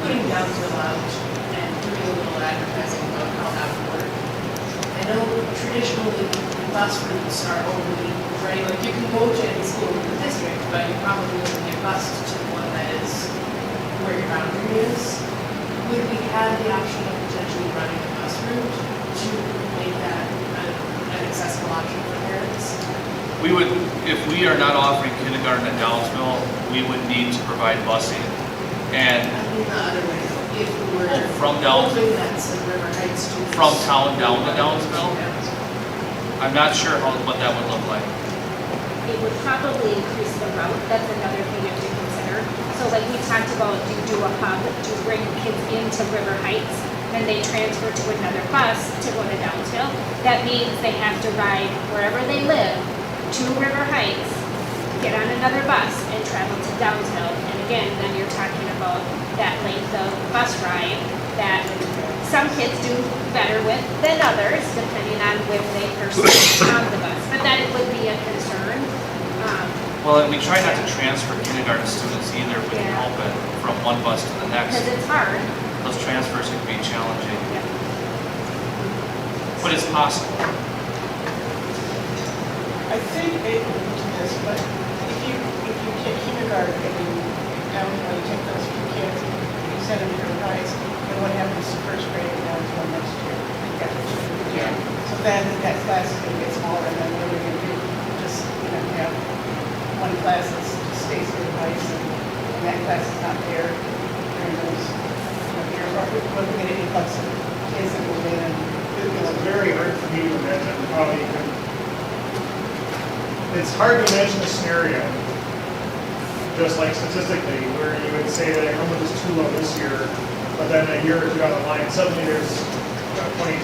putting Downsville out and doing a little advertising about how that would work. I know traditionally bus routes are only, right, like you can go to any school in the district, but you probably only get bused to the one that is where your boundary is. Would we have the option of potentially running a bus route to make that an accessible option for parents? We would, if we are not offering kindergarten at Downsville, we would need to provide busing. And I mean, the other way, if we were from down, hoping that some River Heights students. from town down to Downsville, I'm not sure what that would look like. It would probably increase the route, that's another thing you have to consider. So like we talked about, you do a hub to bring kids into River Heights, and they transfer to another bus to go to Downsville. That means they have to ride wherever they live to River Heights, get on another bus, and travel to Downsville. And again, then you're talking about that length of bus ride that some kids do better with than others, depending on when they first get on the bus. But that would be a concern. Well, and we try not to transfer kindergarten students either if we can Yeah. help it from one bus to the next. Because it's hard. Those transfers can be challenging. But it's possible. I think it would do this, but if you take kindergarten and you take those few kids, you send them to River Heights, then what happens to first grade and down to next year? Yeah. So then that class is gonna get smaller, and then what are we gonna do? Just, have one class that just stays in River Heights, and that class is not there during those, years, or what are we gonna influx of kids that move in and, It's very hard for me to imagine how you can, it's hard to imagine a scenario, just like statistically, where you would say that enrollment is too low this year, but then a year or two down the line, suddenly there's 20,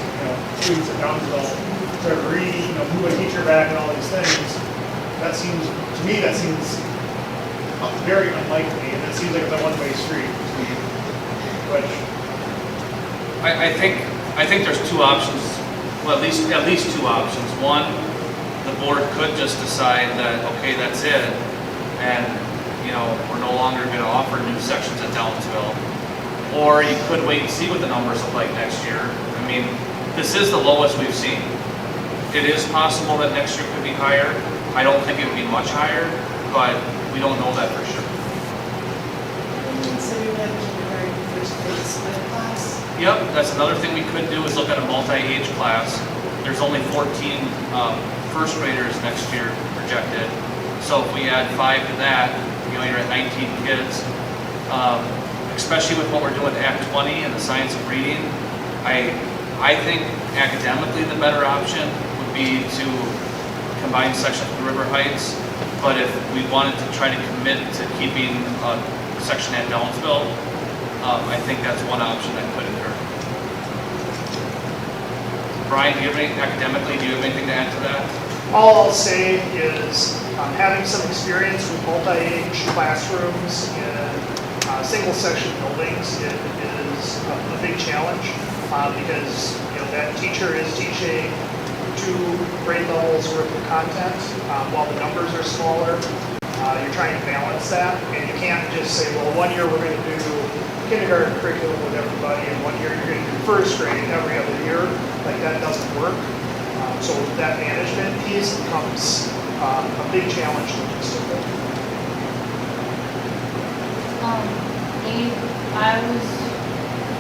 students at Downsville to move a teacher back and all these things. That seems, to me, that seems very unlikely, and it seems like it's a one-way street, which, I think there's two options, well, at least two options. One, the board could just decide that, okay, that's it, and, we're no longer going to offer new sections at Downsville. Or you could wait and see what the numbers look like next year. I mean, this is the lowest we've seen. It is possible that next year could be higher. I don't think it would be much higher, but we don't know that for sure. So you have kindergarten first grade split class. Yep, that's another thing we could do is look at a multi-age class. There's only 14 first graders next year projected. So if we add 5 to that, you're at 19 kids. Especially with what we're doing with Act 20 and the science of reading, I think academically the better option would be to combine sections with River Heights. But if we wanted to try to commit to keeping a section at Downsville, I think that's one option that could occur. Brian, do you have anything to add to that? All I'll say is having some experience with multi-age classrooms in single section buildings is a big challenge because that teacher is teaching 2 grade levels worth of content while the numbers are smaller. You're trying to balance that, and you can't just say, well, one year we're going to do kindergarten curriculum with everybody, and one year you're going to do first grade every other year. Like that doesn't work. So that management piece becomes a big challenge logistically. I was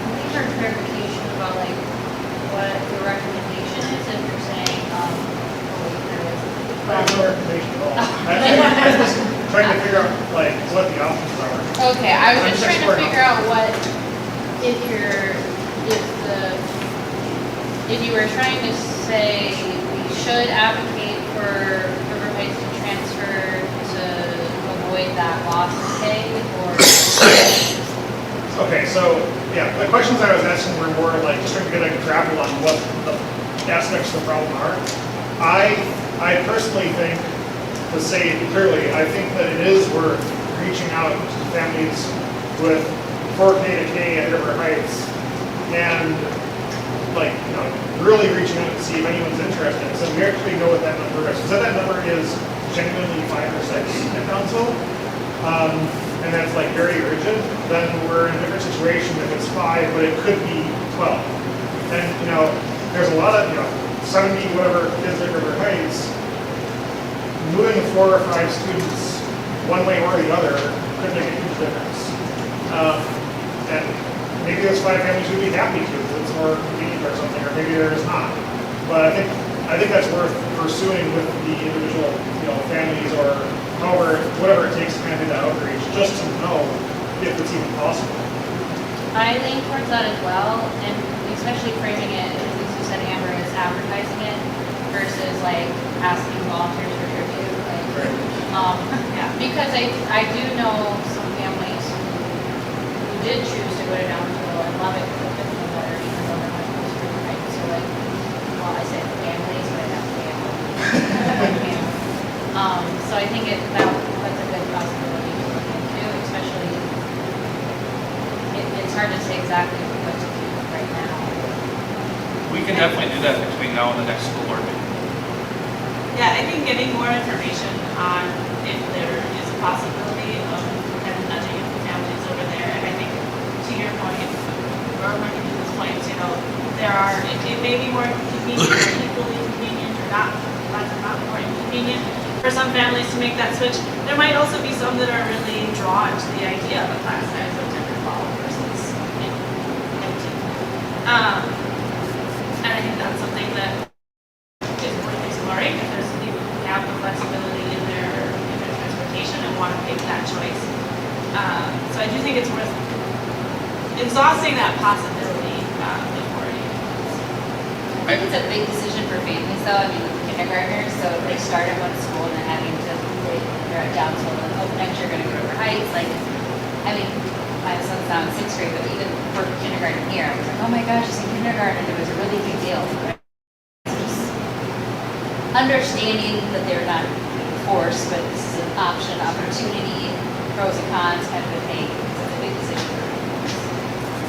looking for clarification about what the recommendation is, if you're saying, I have no recommendation at all. I'm just trying to figure out what the options are. Okay, I was I'm just just trying to working figure on out what, if you were trying to say we should advocate for River Heights to transfer to avoid that loss of pay, or? Okay, so, yeah, the questions I was asking were more just trying to get a grapple on what the aspects of the problem are. I personally think, to say it clearly, I think that it is worth reaching out to families with 4K to K at River Heights and really reaching out to see if anyone's interested. So we actually know what that number is. So that number is genuinely 5 or 6 at Downsville. And that's very rigid, then we're in a different situation if it's 5, but it could be 12. And, there's a lot of, 70 whatever kids at River Heights, moving 4 or 5 students one way or the other could make a huge difference. And maybe those 5 families would be happy to, if it's more convenient or something, or maybe there is not. But I think I think that's worth pursuing with the individual, families or however, whatever it takes to kind of do that outreach, just to know if it's even possible. I lean towards that as well, and especially framing it, as you said, Amber, as advertising it versus like asking volunteers for tribute. Like, Yeah. because I do know some families who did choose to go to Downsville and love it for the fifth and better, even though they're not close to it, right? So like, well, I said families, but I have family. So I think that's a good possibility to look into, especially it's hard to say exactly what to do right now. We can definitely do that between now and the next school board meeting. Yeah, I think getting more information on if there is a possibility of kind of nudging families over there. And I think to your point, or Martina's point, there are, it may be more convenient, or equally convenient, or not more inconvenient for some families to make that switch. There might also be some that are really drawn to the idea of a class size of 10 or 12 versus empty. And I think that's something that is worth exploring if there's people who have the flexibility in their transportation and want to make that choice. So I do think it's worth exhausting that possibility before it even I think it's a big decision for families though. I mean, kindergartners, so if they start at one school and then having to, they're at Downsville and next year going to go to River Heights, like, I mean, my son's now in 6th grade, but even for kindergarten here, I was like, oh my gosh, he's in kindergarten, it was a really big deal. Right? Just understanding that they're not forced, but this is an option, opportunity, pros and cons kind of a thing. It's a big decision for families.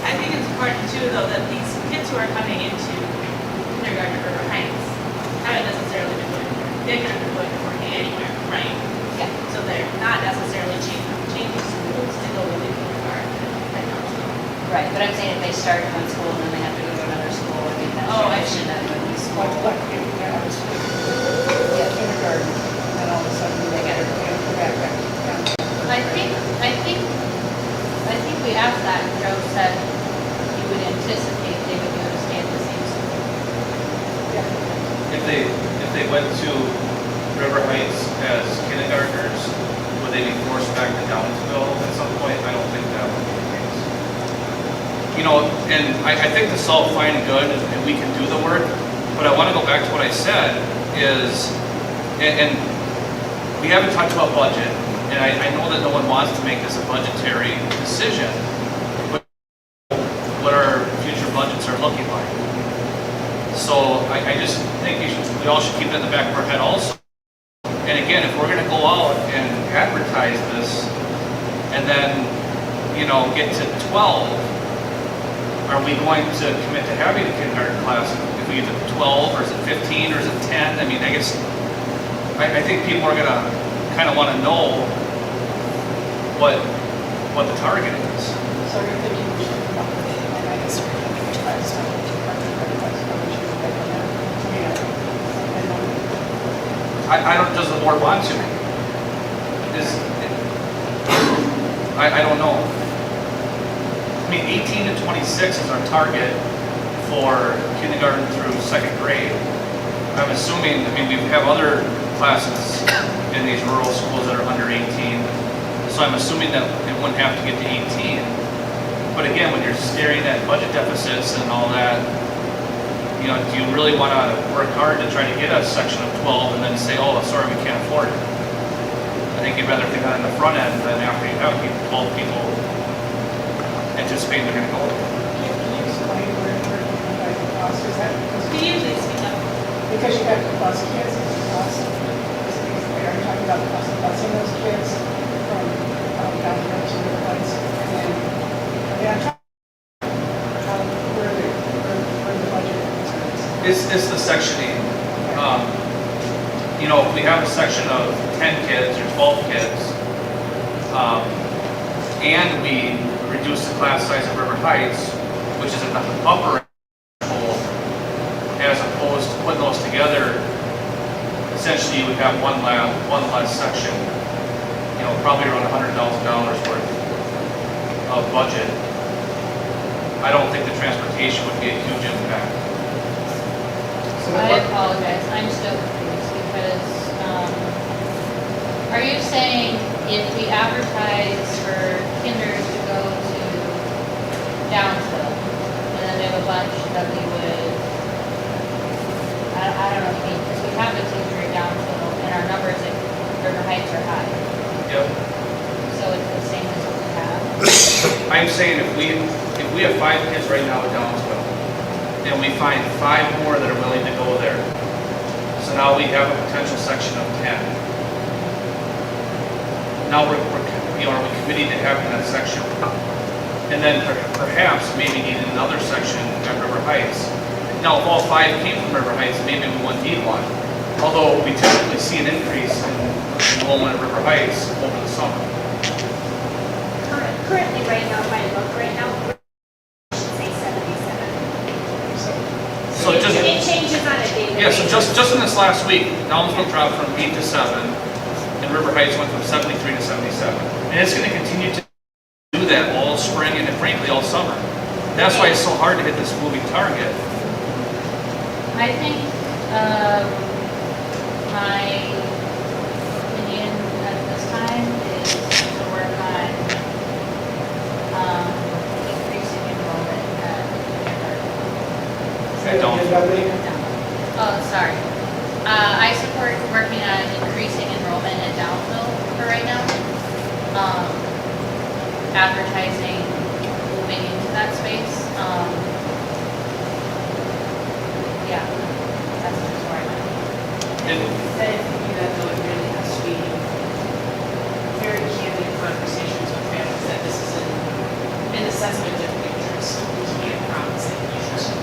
I think it's important too, though, that these kids who are coming into kindergarten at River Heights haven't necessarily been going to work. They could have been going to work anywhere, right? Yeah. So they're not necessarily changing schools to go into kindergarten at Downsville. Right, but I'm saying if they start in one school and then they have to go to another school, I mean, that Oh, I transition of a new school. Like if they're out of school, Yeah. kindergarten, and then all of a sudden they gotta go back to town. I think we asked that, and Joe said you would anticipate they would be able to stay at the same school. If they went to River Heights as kindergartners, would they be forced back to Downsville at some point? I don't think that would be the case. And I think this is all fine and good, and we can do the work, but I want to go back to what I said is, and we haven't talked about budget, and I know that no one wants to make this a budgetary decision, but what our future budgets are looking like. So I just think we all should keep it in the back of our head also. And again, if we're going to go out and advertise this and then, get to 12, are we going to commit to having a kindergarten class if we get to 12, or is it 15, or is it 10? I mean, I guess, I think people are going to kind of want to know what the target is. So you're thinking we should come up with, and I guess we're thinking we try to spend it, I don't, does the board want to? I don't know. I mean, 18 to 26 is our target for kindergarten through 2nd grade. I'm assuming, we have other classes in these rural schools that are under 18, so I'm assuming that it wouldn't have to get to 18. But again, when you're staring at budget deficits and all that, do you really want to work hard to try to get a section of 12 and then say, oh, sorry, we can't afford it? I think you'd rather think on the front end than after you have 12 people anticipating they're going to go. Can you explain where the cost is at? We usually speak up. Because you have to bus kids, it's a cost. Are you talking about the cost of busing those kids from down here to the place? And then, I'm trying where the budget is. It's the sectioning. If we have a section of 10 kids or 12 kids, and we reduce the class size of River Heights, which is at the upper end, as opposed to putting those together, essentially you would have one less section, probably around $100,000 worth of budget. I don't think the transportation would be a huge impact. So the I what? apologize, I'm still confused because, are you saying if we advertise for kinders to go to Downsville, and then we have a bunch that we would, I don't know what you mean, because we have a teacher at Downsville, and our numbers at River Heights are high, Yep. so it's the same as what we have. I'm saying if we have 5 kids right now at Downsville, and we find 5 more that are willing to go there, so now we have a potential section of 10. Now are we committing to having that section? And then perhaps maybe need another section at River Heights. Now, if all 5 came from River Heights, maybe we wouldn't need one. Although we typically see an increase in enrollment at River Heights over the summer. Currently, right now, if I look right now, I should say 77. So just, It changes on a daily yeah, so basis. just in this last week, Downsville dropped from 8 to 7, and River Heights went from 73 to 77. And it's gonna continue to do that all spring and frankly all summer. That's why it's so hard to hit this moving target. I think, my opinion at this time is to work on, increasing enrollment at kindergarten. I don't. Oh, sorry. I support working on increasing enrollment at Downsville for right now. Advertising, moving into that space. Yeah, that's just where I'm at. And That if we do that, though, it really has to be very candid conversations with families that this is an assessment of interest. We can't promise it, you should.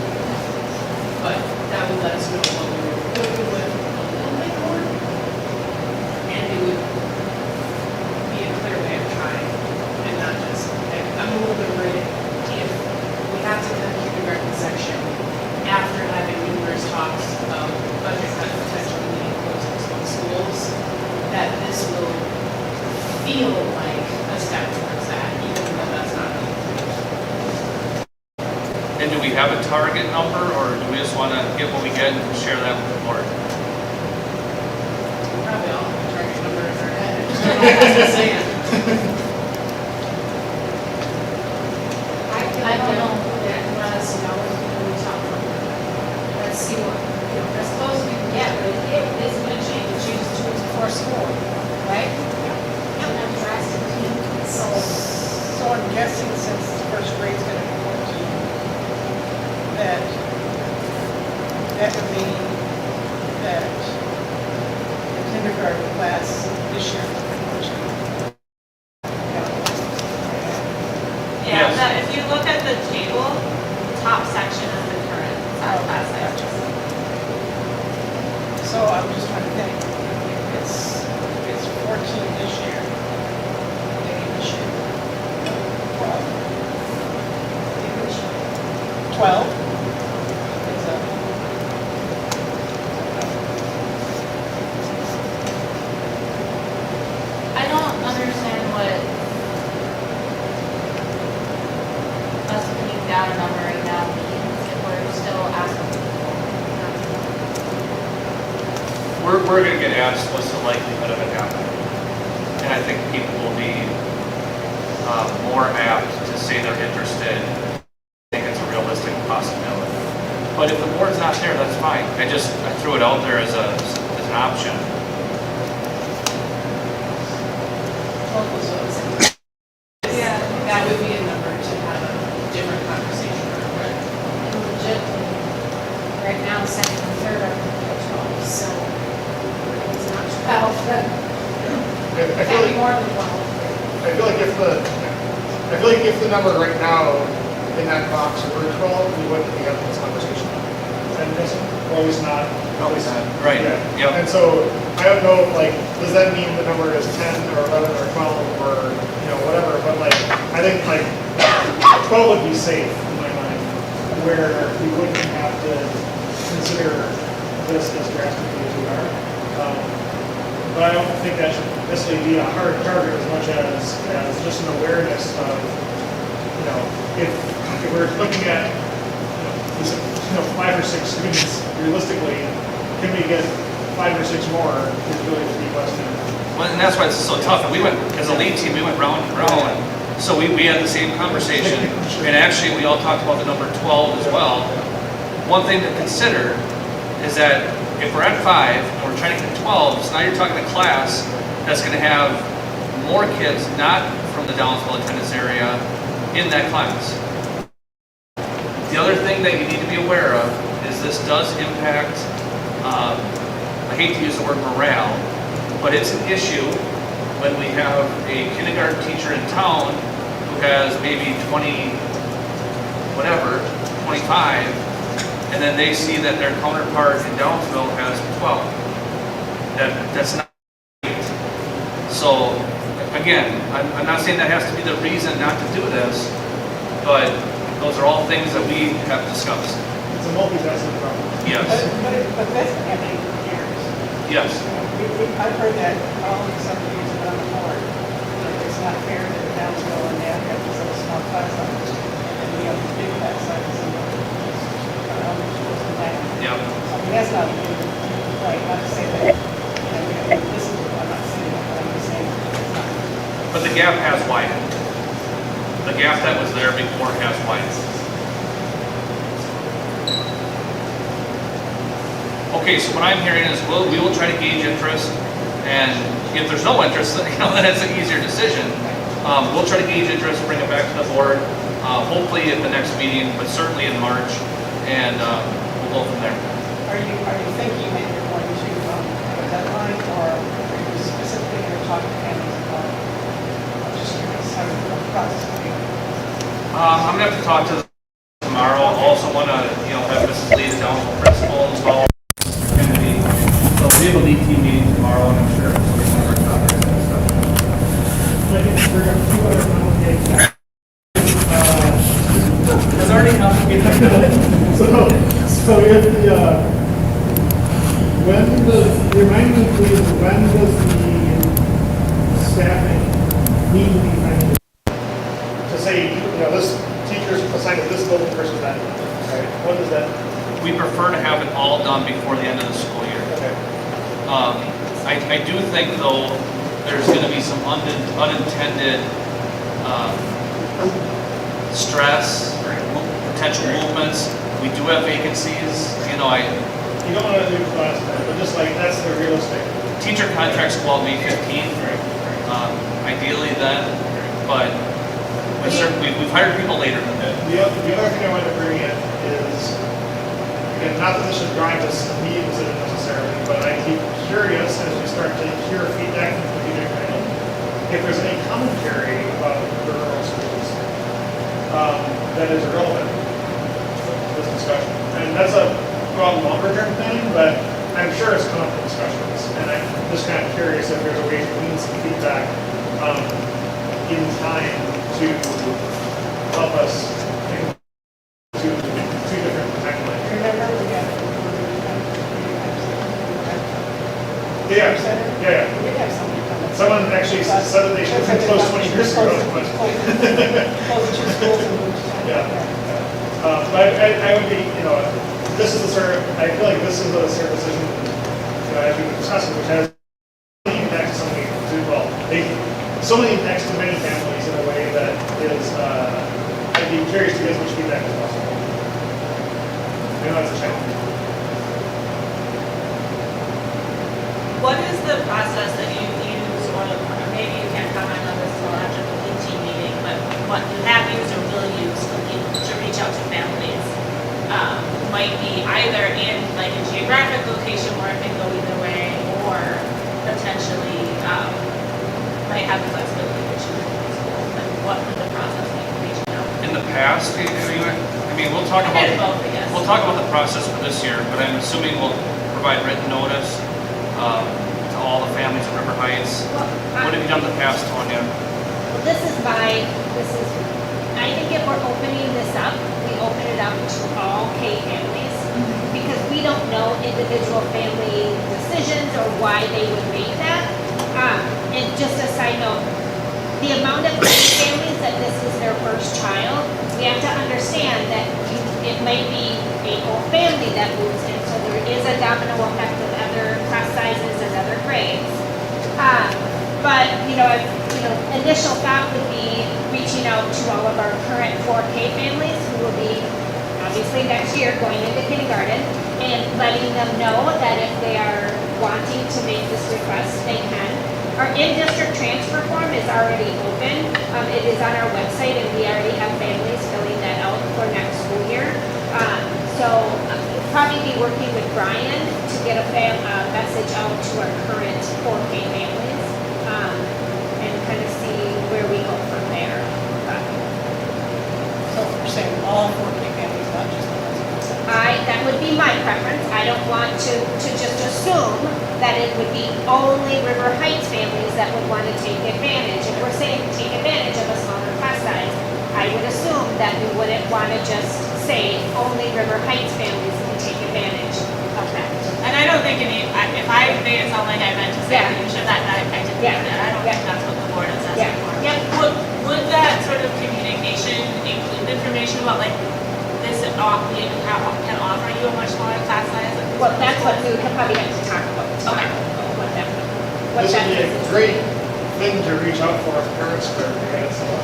But that would let us know what we were working with a little bit more. And it would be a clear way of trying and not just, I'm a little bit worried if we have to cut kindergarten section after having numerous talks of budget cut potentially leading closing some schools, that this will feel like a step towards that, even though that's not really. And do we have a target number, or do we just want to get what we get and share that with the board? Probably all have a target number in our head. I just don't know what to say. I don't know that, let us know when we talk about it. Let's see what, as close as we can get, but it is gonna change, it changes 2 weeks before school, right? Yeah. And drastically, so. So I'm guessing since first grade's gonna be 14, that would mean that the kindergarten class this year is pretty much. Yeah, Yes. if you look at the table, the top section is the current class size. So I'm just trying to think, it's 14 this year, maybe this year. 12. Is that? I don't understand what us putting down a number right now means if we're still asking people. We're going to get asked what's the likelihood of it happening. And I think people will be more apt to say they're interested. I think it's a realistic possibility. But if the board's not there, that's fine. I threw it out there as an option. Yeah, that would be a number to have a different conversation around. And legitimately, right now, second and third are at 12, so it's not 12, then I it feel can't be like, more than 12. I feel like if the number right now in that box were 12, we wouldn't be having this conversation. And this, or at least not. Right, Yeah. yep. And so I don't know, like, does that mean the number is 10 or 11 or 12 or, whatever, but like, I think like 12 would be safe in my mind, where we wouldn't have to consider this as drastically as we are. But I don't think that should necessarily be a hard target as much as just an awareness of, if we're looking at, the 5 or 6 students, realistically, can we get 5 or 6 more is really the key question. Well, and that's why it's so tough. And we went, as a lead team, we went round and round. So we had the same conversation. And actually, we all talked about the number 12 as well. One thing to consider is that if we're at 5 and we're trying to get 12, so now you're talking a class that's going to have more kids not from the Downsville attendance area in that class. The other thing that you need to be aware of is this does impact, I hate to use the word morale, but it's an issue when we have a kindergarten teacher in town who has maybe 20, whatever, 25, and then they see that their counterpart in Downsville has 12. That's not right. So, again, I'm not saying that has to be the reason not to do this, but those are all things that we have discussed. It's a multifaceted problem. Yes. But that's been happening for years. Yes. I've heard that all of the subdivisions have been on the board. Like, it's not fair that the Downsville and they have these little small class sizes. And then we have the big class sizes in the elementary schools and that. Yep. So, I mean, that's not even right, not to say that, we have to listen to it. I'm not saying that, but I'm just saying it's not. But the gap has widened. The gap that was there before has widened. Okay, so what I'm hearing is we will try to gauge interest, and if there's no interest, then it's an easier decision. We'll try to gauge interest, bring it back to the board, hopefully at the next meeting, but certainly in March, and we'll go from there. Are you thinking that you're going to have a deadline, or are you specifically going to talk to families about, I'm just curious how the process will be? I'm gonna have to talk to them tomorrow. I also want to, have Mrs. Lee, the Downsville principal, involved. So we have a lead team meeting tomorrow, and I'm sure it's going to be one of our topics and stuff. I can bring up 2 other complications. It's already complicated. So if the, remind me please, when does the staffing need to be finding? To say, this teacher's assigned to this little person that, right? When does that? We prefer to have it all done before the end of the school year. Okay. I do think, though, there's going to be some unintended stress, potential movements. We do have vacancies. You don't want to do class time, but just like, that's the realistic. Teacher contracts go out May 15th, ideally then, but we've hired people later than that. The other thing I wanted to bring in is, again, not that this should drive us to be decision necessarily, but I keep curious as we start to hear feedback from the community, if there's any commentary about the rural schools that is relevant to this discussion. And that's a longer term thing, but I'm sure it's come up in discussions. And I'm just kind of curious if there's a way to glean some feedback in time to help us think to 2 different timelines. Remember, we got. Yeah. We have somebody coming. Someone actually said that they should have been closed 20 years ago. But Close 2 schools and move to. Yeah. But I would be, this is the sort of, I feel like this is a sort of decision, as we've been discussing, which has impacts so many, so many impacts to many families in a way that is, I'd be curious to get as much feedback as possible. I know that's a challenge. What is the process that you use, or maybe you can't comment on this until after the lead team meeting, but what you have used or will use to reach out to families? Might be either in like a geographic location where it can go either way, or potentially might have the flexibility to choose a school. Like, what would the process be for reaching out? In the past, we'll talk about Both, I guess. we'll talk about the process for this year, but I'm assuming we'll provide written notice to all the families in River Heights. What have you done in the past, Tanya? This is, I think if we're opening this up, we open it up to all K families, because we don't know individual family decisions or why they would make that. And just a side note, the amount of K families that this is their first child, we have to understand that it may be a whole family that moves in, so there is a domino effect with other class sizes and other grades. But, initial thought would be reaching out to all of our current 4K families who will be obviously next year going into kindergarten and letting them know that if they are wanting to make this request, they can. Our in-district transfer form is already open. It is on our website and we already have families filling that out for next school year. So we'll probably be working with Brian to get a message out to our current 4K families and kind of see where we go from there. So we're saying all 4K families, not just the ones in the center. That would be my preference. I don't want to just assume that it would be only River Heights families that would want to take advantage. If we're saying take advantage of a smaller class size, I would assume that we wouldn't want to just say only River Heights families can take advantage of that. And I don't think if I made it sound like I meant to say Yeah. that you should, that I didn't mean that. I don't think that's what the board is Yeah. asking for. Yep. Would that sort of communication include information about like this can offer you a much smaller class size? Well, that's what we would probably have to talk about. Okay. What that This would be a is. great thing to reach out for if parents for parents. All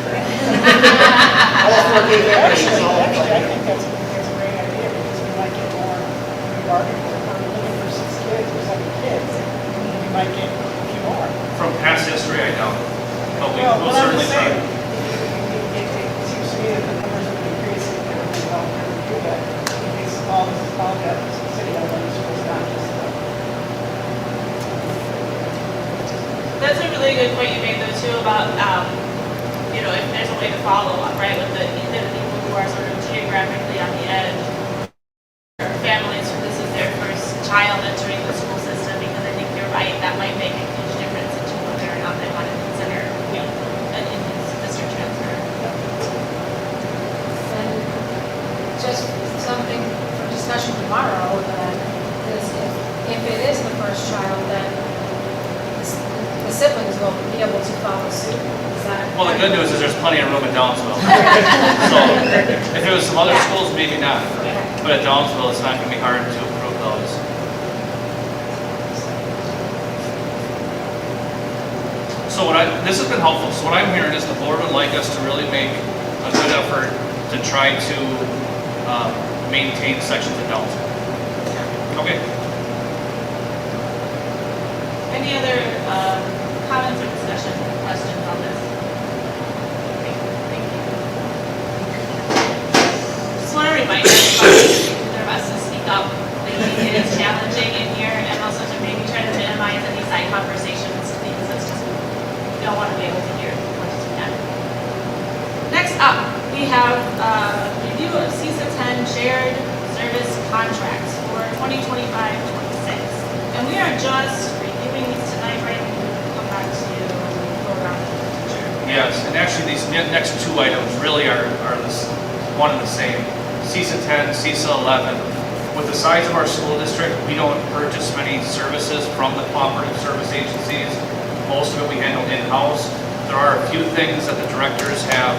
4K families, Actually, all I think that's a great idea because we might get more, if we're looking for 6 kids or 7 kids, we might get a few more. From past history, I don't, but we Well, will but I'm certainly just try. saying, it seems to me that the numbers have been increasing, and everything about where we do that, in case all that city elementary schools, not just That's a really good point you made though too about, if there's a way to follow up, right, with either the people who are sort of geographically on the edge or families who this is their first child entering the school system, because I think you're right, that might make a huge difference into whether or not they want to consider an in-district transfer. And just something for discussion tomorrow, that is if it is the first child, then the siblings will be able to follow suit. Is that? Well, the good news is there's plenty of room at Downsville. So if it was some other schools, maybe not. But at Downsville, it's not going to be hard to approve those. So this has been helpful. So what I'm hearing is the board would like us to really make a good effort to try to maintain sections of Downsville. Okay. Any other comments or discussion, questions on this? Okay, thank you. Just want to remind everybody, do their best to speak up. It is challenging in here, and also to maybe try to minimize any side conversations, because it's just, we don't want to be able to hear as much as we can. Next up, we have review of CISA 10 shared service contracts for 2025-26. And we are just reviewing these tonight, right? We'll come back to go around the future. Yes, and actually these next two items really are one and the same. CISA 10, CISA 11. With the size of our school district, we don't purchase many services from the cooperative service agencies. Most of it we handle in-house. There are a few things that the directors have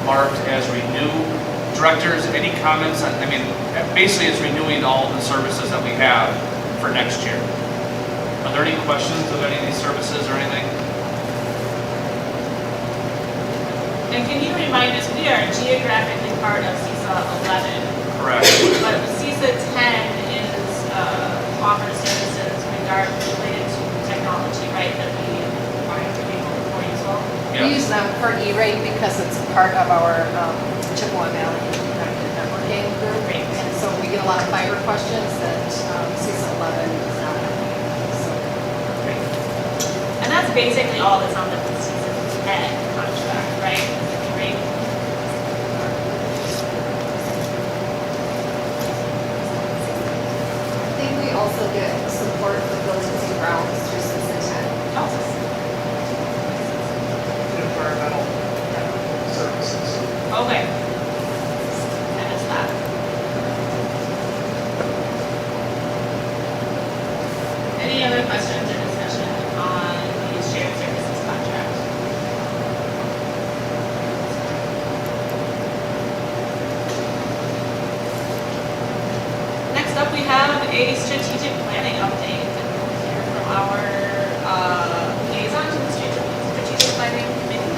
marked as renew. Directors, any comments on, basically it's renewing all of the services that we have for next year. Are there any questions of any of these services or anything? And can you remind us, we are geographically part of CISA 11. Correct. But CISA 10 is offers services related to technology, right? That we require to be able to use well. We use them for E-rate because it's part of our Chippewa Valley Interconnected Networking group. Great. And so we get a lot of fiber questions that CISA 11 does not have. So, Great. And that's basically all that's on the CISA 10 contract, right? Great. I think we also get support for buildings and grounds through CISA 10. environmental services. Okay. I missed that. Any other questions or discussion on the shared services contract? a strategic planning update. We'll hear from our liaison to the strategic planning committee.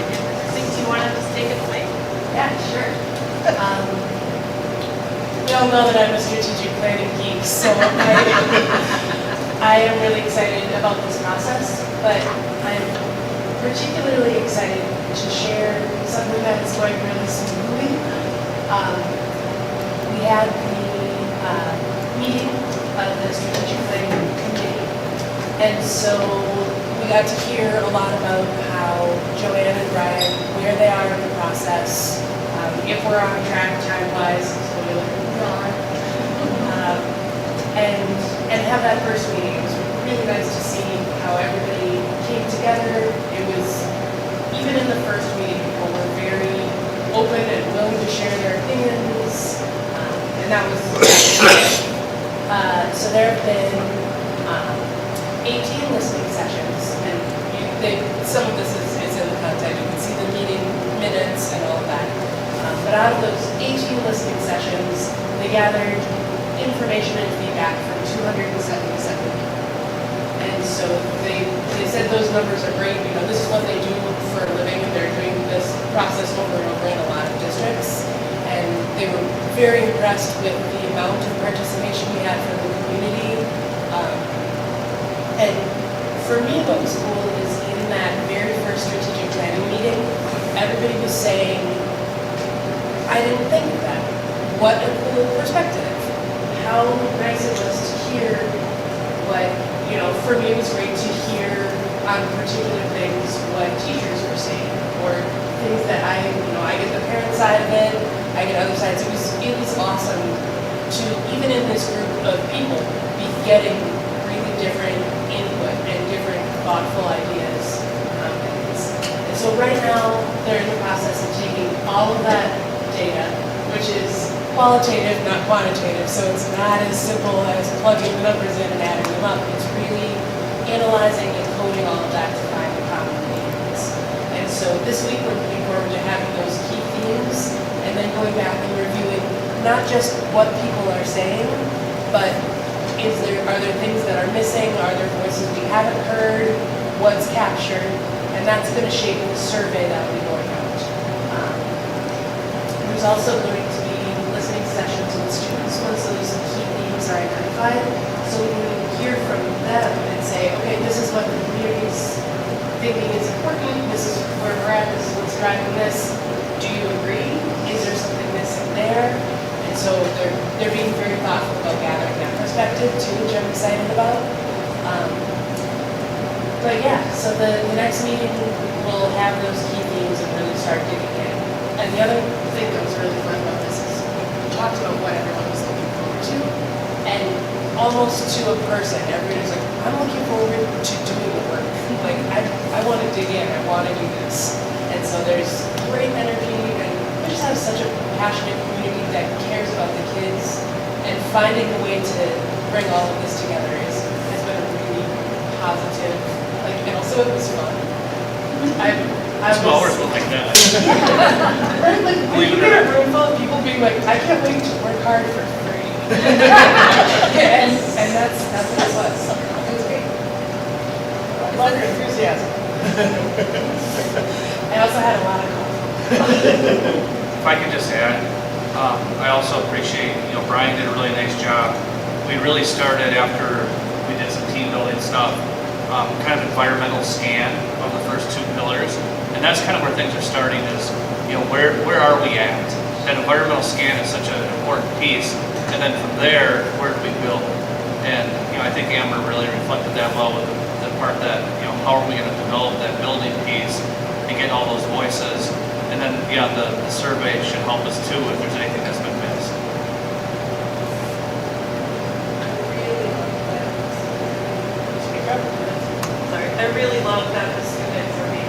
Things you want to just take it away? Yeah, sure. You all know that I'm a strategic planning geek, so I am really excited about this process, but I'm particularly excited to share something that is going really smoothly. We had the meeting of the strategic planning committee, and so we got to hear a lot about how Joanne and Brian, where they are in the process, if we're on track time-wise, so we look and have that first meeting. It was really nice to see how everybody came together. It was, even in the first meeting, people were very open and willing to share their opinions, and that was so there have been 18 listening sessions, and some of this is in the content. You can see the meeting minutes and all of that. But out of those 18 listening sessions, they gathered information and feedback from 277 people. And so they said those numbers are great. You know, this is what they do for a living, and they're doing this process over and over in a lot of districts. And they were very impressed with the amount of participation we had from the community. And for me, what was cool is in that very first strategic planning meeting, everybody was saying, I didn't think of that. What a cool perspective. How nice it was to hear what, you know, for me it was great to hear on particular things what teachers were saying, or things that I get the parent side of it, I get other sides. It was awesome to, even in this group of people, be getting really different input and different thoughtful ideas. And so right now, they're in the process of taking all of that data, which is qualitative, not quantitative, so it's not as simple as plugging the numbers in and adding them up. It's really analyzing and coding all of that to find the common themes. And so this week we're looking forward to having those key themes and then going back and reviewing not just what people are saying, but are there things that are missing? Are there voices we haven't heard? What's captured? And that's going to shape the survey that will be going out. There's also going to be listening sessions with students once those key themes are identified, so we can hear from them and say, okay, this is what the community's thinking is important, this is where we're at, this is what's driving this. Do you agree? Is there something missing there? And so they're being very thoughtful about gathering that perspective too, which I'm excited about. But yeah, so the next meeting will have those key themes and really start digging in. And the other thing that was really fun about this is we talked about what everyone was looking forward to, and almost to a person, everybody was like, I'm looking forward to doing the work. Like, I want to dig in, I want to do this. And so there's great energy, and we just have such a passionate community that cares about the kids, and finding a way to bring all of this together has been a really positive, and also it was fun. Small words like that. Right, like, when you get a room full of people being like, I can't wait to work hard for free. and that's what it was. It was great. I love your enthusiasm. I also had a lot of coffee. If I could just add, I also appreciate, Brian did a really nice job. We really started after we did some team building stuff, kind of environmental scan of the first two pillars. And that's kind of where things are starting is, where are we at? That environmental scan is such an important piece. And then from there, where do we build? And, I think Amber really reflected that well with the part that, how are we going to develop that building piece and get all those voices? And then, the survey should help us too if there's anything that's been missed. I really love that the students are being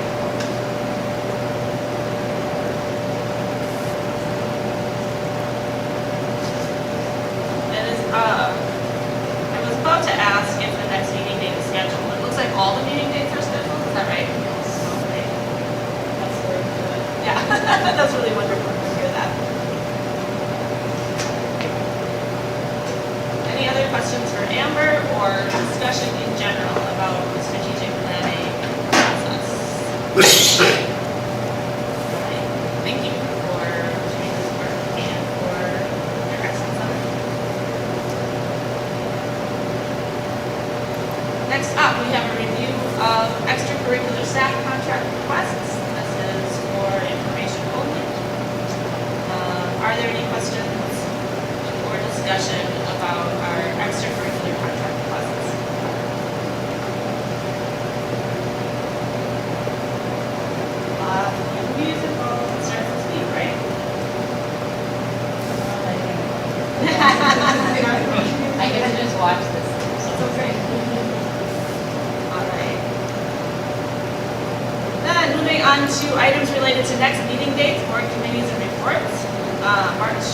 I was about to ask if the next meeting date is scheduled. It looks like all the meeting dates are scheduled, is that right? Okay. That's very good. Yeah, that's really wonderful to hear that. Any other questions? questions for Amber or discussion in general about the strategic planning process? Alright, thank you for doing this work and for your excellent summary. Next up, we have a review of extracurricular staff contract requests. This is for information only. Are there any questions or discussion about our extracurricular contract requests? Musical starts with me, right? I get to just watch this. That's okay. All right. Then moving on to items related to next meeting dates, board committees and reports. March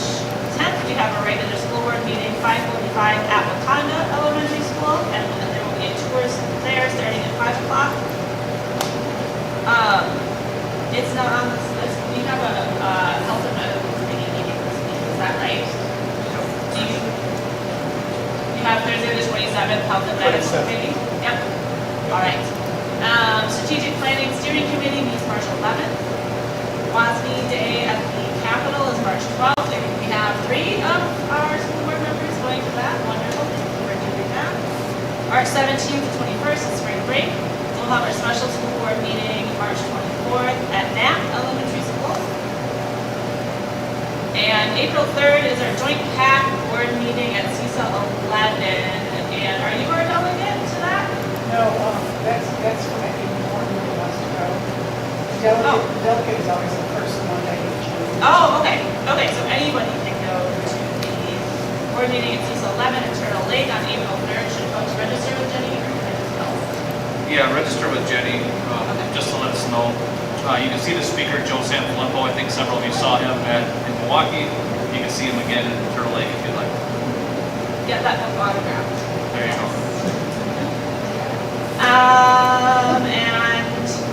10th, we have a regular school board meeting, 5:45 at Wakanda Elementary School, and there will be a tours there starting at 5 o'clock. It's not on this list. We have a health and medical committee meeting this week, is that right? Do you have Thursday the 27th, health and medical 27th. committee? Yep. All right. Strategic planning steering committee meets March 11th. WASB day at the Capitol is March 12th. And we have 3 of our school board members going to that. Wonderful. Thank you for doing that. March 17th to 21st is spring break. We'll have our special school board meeting March 24th at Knapp Elementary School. And April 3rd is our joint PAC board meeting at CISA 11. And are you our delegate to that? No, that's when I think the board member wants to go. The delegate is always the first Monday in June. Oh, okay. Okay, so anybody can go to the board meeting at CISA 11 in Turtle Lake on April 3rd. Should folks register with Jenny or can I just go? Yeah, register with Jenny, just to let us know. You can see the speaker, Joe Sanfilippo. I think several of you saw him in Milwaukee. You can see him again in Turtle Lake if you'd like. Get that book autographed. There you go. And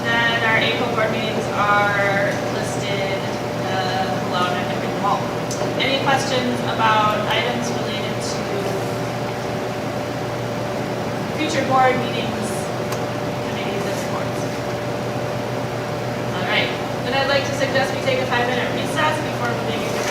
then our April board meetings are listed below, and I can read them all. Any questions about items related to future board meetings, committees, and reports? All right, then I'd like to suggest we take a 5-minute recess before moving into